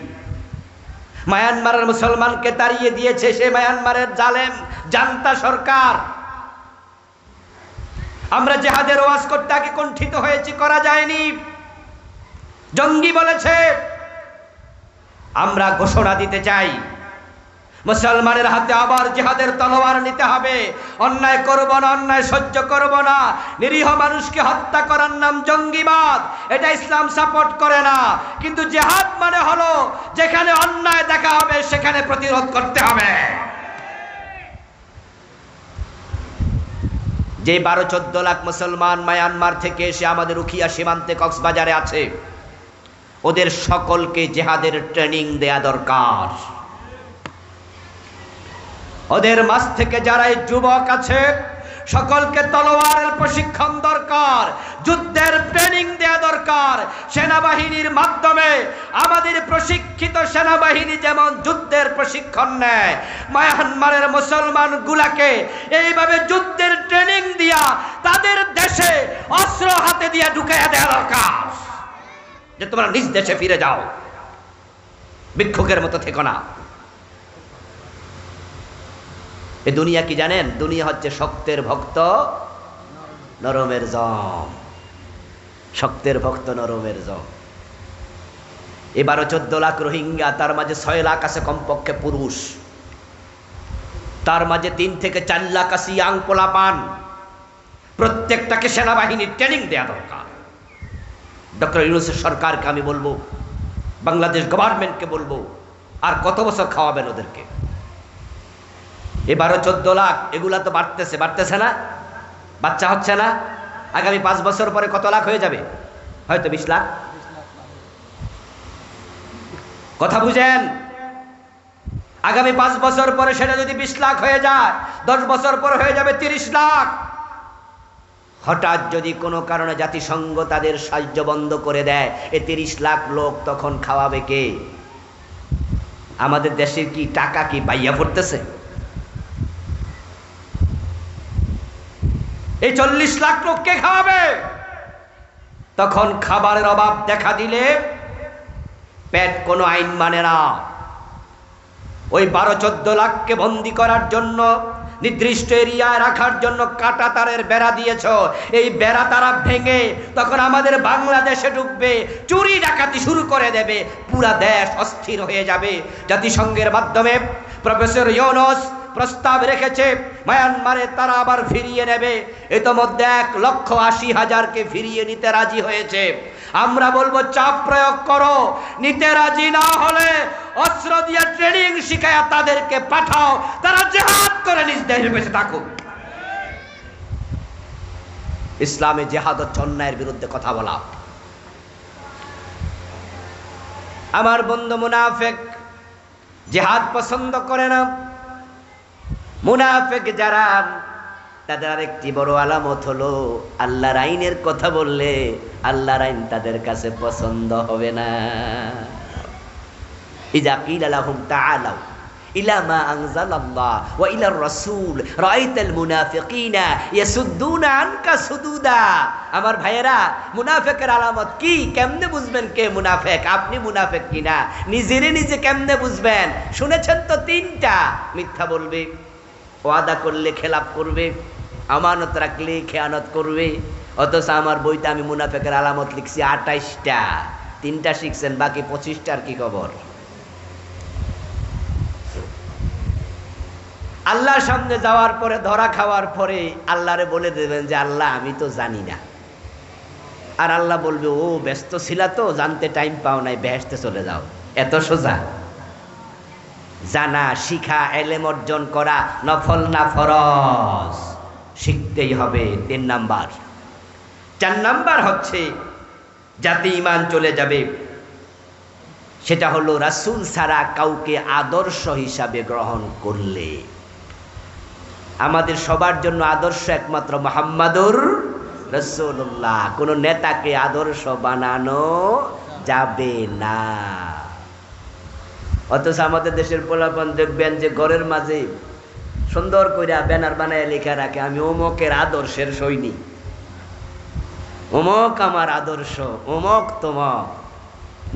মায়ানমারের মুসলমানকে তাড়িয়ে দিয়েছে সে মায়ানমারের জালেম জান্তা সরকার। আমরা জিহাদের ওয়াজ করতে আগে কুণ্ঠিত হয়েছি, করা যায়নি। জঙ্গি বলেছে, আমরা ঘোষণা দিতে চাই, মুসলমানের হাতে আবার জিহাদের তলোয়ার নিতে হবে। অন্যায় করব না, অন্যায় সহ্য করব না। নিরীহ মানুষকে হত্যা করার নাম জঙ্গিবাদ, এটা ইসলাম সাপোর্ট করে না। কিন্তু জিহাদ মানে হলো যেখানে অন্যায় দেখা হবে সেখানে প্রতিরোধ করতে হবে। যে 12-14 লাখ মুসলমান মায়ানমার থেকে এসে আমাদের উখিয়া সীমান্তে কক্সবাজারে আছে, ওদের সকলকে জিহাদের ট্রেনিং দেয়া দরকার। ওদের মাঝ থেকে যারা এই যুবক আছে সকলকে তলোয়ারের প্রশিক্ষণ দরকার, যুদ্ধের ট্রেনিং দেওয়া দরকার। সেনাবাহিনীর মাধ্যমে আমাদের প্রশিক্ষিত সেনাবাহিনী যেমন যুদ্ধের প্রশিক্ষণ নেয়, মায়ানমারের মুসলমান গুলাকে এইভাবে যুদ্ধের ট্রেনিং দিয়া তাদের দেশে অস্ত্র হাতে দিয়া ঢুকাইয়া দেওয়া দরকার, যে তোমরা নিজ দেশে ফিরে যাও, ভিক্ষুকের মতো থেকো না। এই দুনিয়া কি জানেন? দুনিয়া হচ্ছে শক্তের ভক্ত নরমের জম, শক্তের ভক্ত নরমের জম। 12-14 লাখ রোহিঙ্গা, তার মাঝে 6 লাখ আছে কমপক্ষে পুরুষ, তার মাঝে 3 থেকে 4 লাখ আছে ইয়াং পোলাপান। প্রত্যেকটাকে সেনাবাহিনীর ট্রেনিং দেওয়া দরকার। ডক্টর ইউনূসের সরকারকে আমি বলবো, বাংলাদেশ গভর্নমেন্টকে বলবো, আর কত বছর খাওয়াবেন ওদেরকে? 12-14 লাখ, এগুলা তো বাড়তেছে না, বাচ্চা হচ্ছে না। আগামী 5 বছর পরে কত লাখ হয়ে যাবে? হয়তো 20 লাখ। কথা বুঝেন? আগামী 5 বছর পরে সেটা যদি 20 লাখ হয়ে যায়, 10 বছর পরে হয়ে যাবে 30 লাখ। হঠাৎ যদি কোনো কারণে জাতিসংঘ তাদের সাহায্য বন্ধ করে দেয়, এই 30 লাখ লোক তখন খাওয়াবে কে? আমাদের দেশের কি টাকা কি বাইয়া পড়তেছে? এই 40 লাখ লোককে খাওয়াবে? তখন খাবারের অভাব দেখা দিলে পেট কোনো আইন মানে না। ওই 12-14 লাখকে বন্দি করার জন্য, নির্দিষ্ট এরিয়ায় রাখার জন্য কাটা তারের বেড়া দিয়েছ। এই বেড়া তারা ভেঙে তখন আমাদের বাংলাদেশে ঢুকবে, চুরি ডাকাতি শুরু করে দেবে, পুরা দেশ অস্থির হয়ে যাবে। জাতিসংঘের মাধ্যমে প্রফেসর ইউনূস প্রস্তাব রেখেছে মায়ানমারে তারা আবার ফিরিয়ে নেবে। ইতোমধ্যে 1,80,000কে ফিরিয়ে নিতে রাজি হয়েছে। আমরা বলবো চাপ প্রয়োগ করো, নিতে রাজি না হলে অস্ত্র দিয়ে ট্রেনিং শিখায়া তাদেরকে পাঠাও, তারা জিহাদ করে নিজ দেশে বেঁচে থাকুক। ইসলামে জিহাদ হচ্ছে অন্যায়ের বিরুদ্ধে কথা বলা। আমার বন্ধু মুনাফিক জিহাদ পছন্দ করে না। মুনাফিক যারা, তাদের আরেকটি বড় আলামত হলো আল্লাহর আইনের কথা বললে আল্লাহর আইন তাদের কাছে পছন্দ হবে না। ইযা কিলা লাহুম তাআলাউ ইলা মা আনজালাল্লাহ ওয়া ইলার রাসূল রাআইতাল মুনাফিকিনা ইয়াসুদ্দুনা আনকা সুদুদা। আমার ভাইয়েরা, মুনাফিকের আলামত কি? কেমনে বুঝবেন কে মুনাফিক? আপনি মুনাফিক কিনা নিজেরে নিজে কেমনে বুঝবেন? শুনেছেন তো 3টা। মিথ্যা বলবে, ওয়াদা করলে খেলাপ করবে, আমানত রাখলে খেয়ানত করবে। অথচ আমার বইতে আমি মুনাফিকের আলামত লিখছি 28টা, 3টা শিখছেন, বাকি 25টার কি খবর? আল্লাহর সামনে যাওয়ার পরে, ধরা খাওয়ার পরে আল্লাহরে বলে দেবেন যে আল্লাহ আমি তো জানি না। আর আল্লাহ বলবে ও ব্যস্ত ছিলা তো, জানতে টাইম পাও নাই, বেহেশতে চলে যাও। এত সোজা? জানা, শিখা, এলেম অর্জন করা নফল না ফরজ? শিখতেই হবে। 3 নাম্বার। 4 নাম্বার হচ্ছে জাতি ঈমান চলে যাবে, সেটা হলো রাসূল ছাড়া কাউকে আদর্শ হিসাবে গ্রহণ করলে। আমাদের সবার জন্য আদর্শ একমাত্র মুহাম্মাদুর রাসূলুল্লাহ। কোন নেতাকে আদর্শ বানানো যাবে না। অথচ আমাদের দেশের পোলাপান দেখবেন যে ঘরের মাঝে সুন্দর করে ব্যানার বানায় লেখা রাখে, আমি অমুকের আদর্শের সৈনিক, অমুক আমার আদর্শ, অমুক তমক।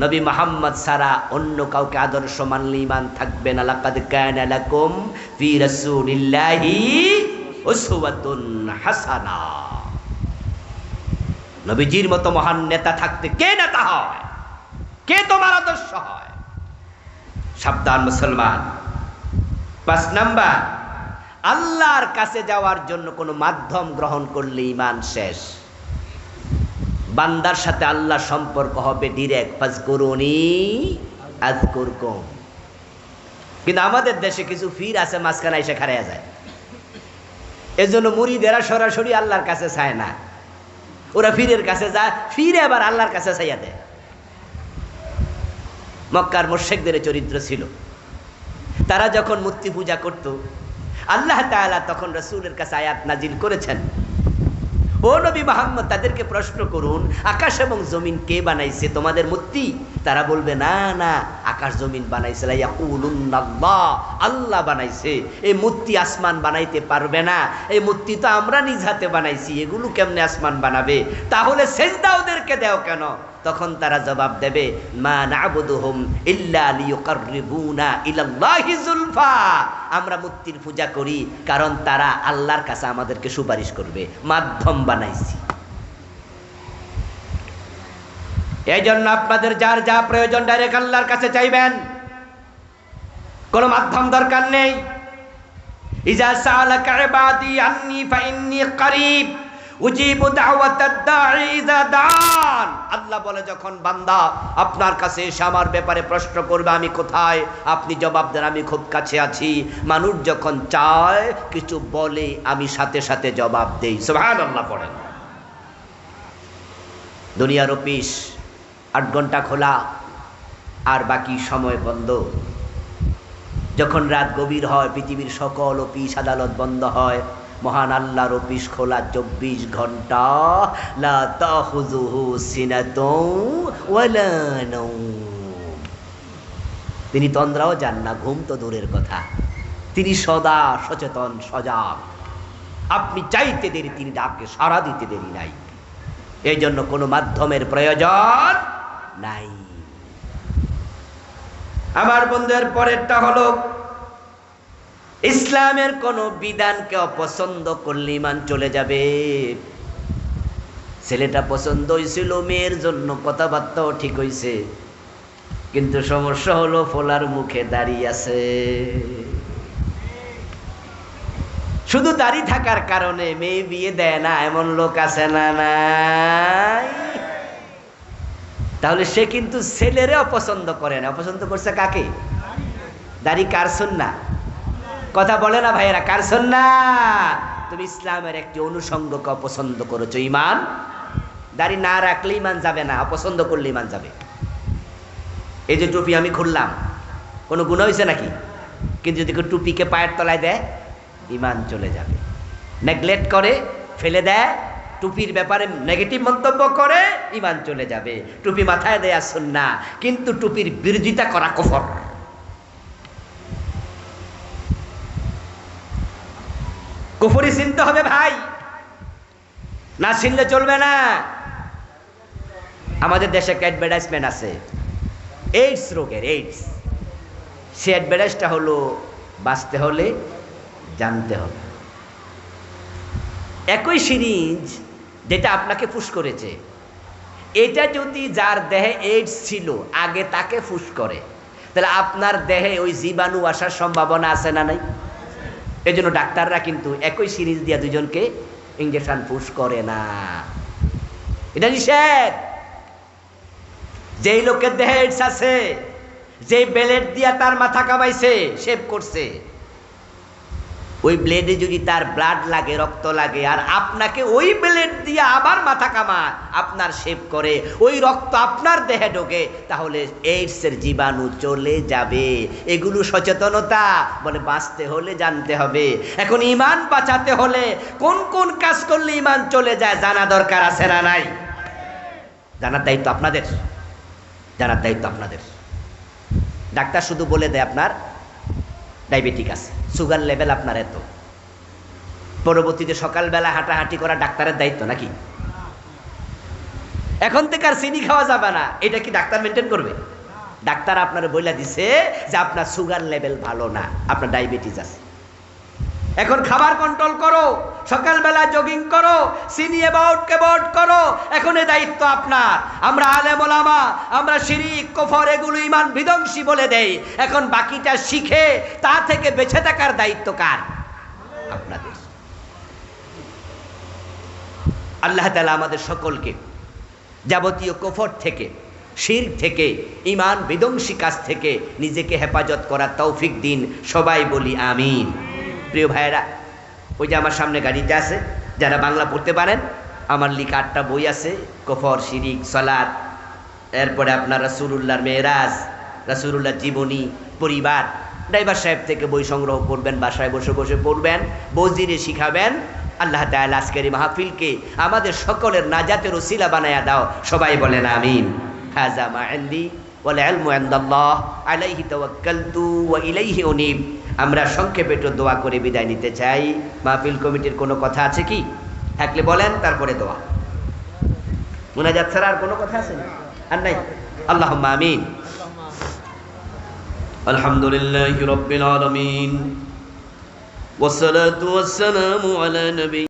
নবী মুহাম্মদ ছাড়া অন্য কাউকে আদর্শ মানলে ঈমান থাকবে না। লাকাদ কানা লাকুম ফি রাসূলিল্লাহি উসওয়াতুন হাসানা। নবীজির মতো মহান নেতা থাকতে কে নেতা হয়? কে তোমার আদর্শ হয়? সাবধান মুসলমান। 5 নাম্বার, আল্লাহর কাছে যাওয়ার জন্য কোনো মাধ্যম গ্রহণ করলে ঈমান শেষ। বান্দার সাথে আল্লাহর সম্পর্ক হবে ডিরেক্ট, ফাজকুরুনি আযকুরকুম। কিন্তু আমাদের দেশে কিছু ফির আছে, মাঝখানে এসে খাড়াইয়া যায়। এজন্য মুরিদেরা সরাসরি আল্লাহর কাছে চায় না, ওরা ফিরের কাছে যায়, ফিরে আবার আল্লাহর কাছে চাইয়া দেয়। মক্কার মুশরিকদের চরিত্র ছিল, তারা যখন মূর্তি পূজা করত আল্লাহ তাআলা তখন রাসূলের কাছে আয়াত নাজিল করেছেন, ও নবী মুহাম্মদ, তাদেরকে প্রশ্ন করুন আকাশ এবং জমিন কে বানাইছে? তোমাদের মূর্তি? তারা বলবে না না, আকাশ জমিন বানাইছে লায়াকুলুন্নাল্লাহ, আল্লাহ বানাইছে। এই মূর্তি আসমান বানাইতে পারবে না, এই মূর্তি তো আমরা নিজ হাতে বানাইছি, এগুলো কেমনে আসমান বানাবে? তাহলে সেজদা ওদেরকে দাও কেন? তখন তারা জবাব দেবে, মা না'বুদুহুম ইল্লা লিয়ুকাররিবুনা ইলাল্লাহি যুলফা, আমরা মূর্তির পূজা করি কারণ তারা আল্লাহর কাছে আমাদেরকে সুপারিশ করবে, মাধ্যম বানাইছি। এই জন্য আপনাদের যার যা প্রয়োজন ডাইরেক্ট আল্লাহর কাছে চাইবেন, কোনো মাধ্যম দরকার নেই। ইজা সাআলাকা ইবাদি আন্নী ফাইন্নী করিব উজিবু দাওয়াতাদ দাঈ ইযা দান। আল্লাহ বলে, যখন বান্দা আপনার কাছে এসে আমার ব্যাপারে প্রশ্ন করবে আমি কোথায়, আপনি জবাব দেন আমি খুব কাছে আছি। মানুষ যখন চায় কিছু বলে, আমি সাথে সাথে জবাব দেই। সুবহানাল্লাহ পড়েন। দুনিয়ার অফিস 8 ঘন্টা খোলা আর বাকি সময় বন্ধ। যখন রাত গভীর হয়, পৃথিবীর সকল অফিস আদালত বন্ধ হয়, মহান আল্লাহর অফিস খোলা 24 ঘন্টা। লা তাখুযুহু সিনাতুন ওয়ালা নাওম। তিনি তন্দ্রাও যান না, ঘুম তো দূরের কথা, তিনি সদা সচেতন সজাগ। আপনি চাইতে দেরি, তিনি ডাকে সাড়া দিতে দেরি নাই। এই জন্য কোনো মাধ্যমের প্রয়োজন নাই। আমার বন্ধুদের পরেরটা হলো, ইসলামের কোন বিধানকে অপছন্দ করলে ঈমান চলে যাবে। ছেলেটা পছন্দ হয়েছিল মেয়ের জন্য, কথাবার্তাও ঠিক হয়েছে, কিন্তু সমস্যা হলো ফোলার মুখে দাঁড়িয়ে আছে। শুধু দাড়ি থাকার কারণে মেয়ে বিয়ে দেয় না, এমন লোক আছে না নাই? তাহলে সে কিন্তু ছেলেরে অপছন্দ করে না। অপছন্দ করছে কাকে? দাড়ি কার সুন্নাহ? কথা বলে না ভাইয়েরা, কার সুন্নাহ? তুমি ইসলামের একটি অনুষঙ্গকে অপছন্দ করেছো। ঈমান, দাড়ি না রাখলে ঈমান যাবে না, অপছন্দ করলে ঈমান যাবে। এই যে টুপি আমি খুললাম, কোনো গুনাহ হয়েছে নাকি? কিন্তু যদি কেউ টুপিকে পায়ের তলায় দেয়, ঈমান চলে যাবে। নেগলেক্ট করে, ফেলে দেয়, টুপির ব্যাপারে নেগেটিভ মন্তব্য করে, ঈমান চলে যাবে। টুপি মাথায় দেয়া সুন্নাহ, কিন্তু টুপির বিরোধিতা করা কুফর। কুফরি চিনতে হবে ভাই, না চিনলে চলবে না। আমাদের দেশে একটা অ্যাডভার্টাইজমেন্ট আছে এইডস রোগের, এইডস। সে অ্যাডভার্টাইজটা হলো, বাঁচতে হলে জানতে হবে। একই সিরিঞ্জ যেটা আপনাকে ফুস করেছে, এটা যদি যার দেহে এইডস ছিল আগে তাকে ফুস করে, তাহলে আপনার দেহে ওই জীবাণু আসার সম্ভাবনা আছে না নাই? এই জন্য ডাক্তাররা কিন্তু একই সিরিজ দিয়া দুজনকে ইঞ্জেকশন পুশ করে না, এটা নিষেধ। যেই লোকের দেহে এইডস আছে, যেই ব্লেড দিয়া তার মাথা কামাইছে, শেভ করছে, ওই ব্লেডে যদি তার ব্লাড লাগে, রক্ত লাগে, আর আপনাকে ওই ব্লেড দিয়ে আবার মাথা কামায়, আপনার শেভ করে, ওই রক্ত আপনার দেহে ঢোকে, তাহলে এইডসের জীবাণু চলে যাবে। এগুলো সচেতনতা। বলে বাঁচতে হলে জানতে হবে। এখন ঈমান বাঁচাতে হলে কোন কোন কাজ করলে ঈমান চলে যায় জানা দরকার আছে না নাই? জানার দায়িত্ব আপনাদের, জানার দায়িত্ব আপনাদের। ডাক্তার শুধু বলে দেয় আপনার ডায়াবেটিক আছে, সুগার লেভেল আপনার এত, পরবর্তীতে সকালবেলা হাঁটাহাঁটি করা ডাক্তারের দায়িত্ব নাকি? এখন থেকে আর চিনি খাওয়া যাবে না, এটা কি ডাক্তার মেনটেন করবে? ডাক্তার আপনার বইলা দিছে যে আপনার সুগার লেভেল ভালো না, আপনার ডায়াবেটিস আছে, এখন খাবার কন্ট্রোল করো, সকালবেলা জগিং করো, চিনি অ্যাবাউট করো। এখন এই দায়িত্ব আপনার। আমরা আলেম ওলামা, আমরা শিরক কুফর এগুলো ঈমান বিধ্বংসী বলে দেই। এখন বাকিটা শিখে তা থেকে বেঁচে থাকার দায়িত্ব কার? আপনাদের। আল্লাহ তাআলা আমাদের সকলকে যাবতীয় কুফর থেকে, শিরক থেকে, ঈমান বিধ্বংসী কাজ থেকে নিজেকে হেফাজত করার তৌফিক দিন। সবাই বলি আমিন। প্রিয় ভাইয়েরা, ওই যে আমার সামনে গাড়িতে আছে, যারা বাংলা পড়তে পারেন, আমার লিখা 8টা বই আছে, কুফর, শিরক, সালাত, এরপরে আপনার রাসূলুল্লাহর মেরাজ, রাসূলুল্লাহর জীবনী, পরিবার, ড্রাইভার সাহেব থেকে বই সংগ্রহ করবেন, বাসায় বসে বসে পড়বেন, বৌজিরে শিখাবেন। আল্লাহ তাআলা আজকের এই মাহফিলকে আমাদের সকলের নাজাতের ওসিলা বানায়া দাও, সবাই বলেন আমিন। হাযা মা ইনদি ওয়াল ইলমু ইনদাল্লাহ আলাইহি তাওয়াক্কালতু ওয়া ইলাইহি উনীব। আমরা সংক্ষেপে একটু দোয়া করে বিদায় নিতে চাই। মাহফিল কমিটির কোনো কথা আছে কি? থাকলে বলেন, তারপরে দোয়া। মুনাজাত ছাড়া আর কোনো কথা আছে না? আর নাই? আল্লাহুম্মা আমিন। আলহামদুলিল্লাহি রাব্বিল আলামিন ওয়াসসালাতু ওয়াসসালামু আলা নবী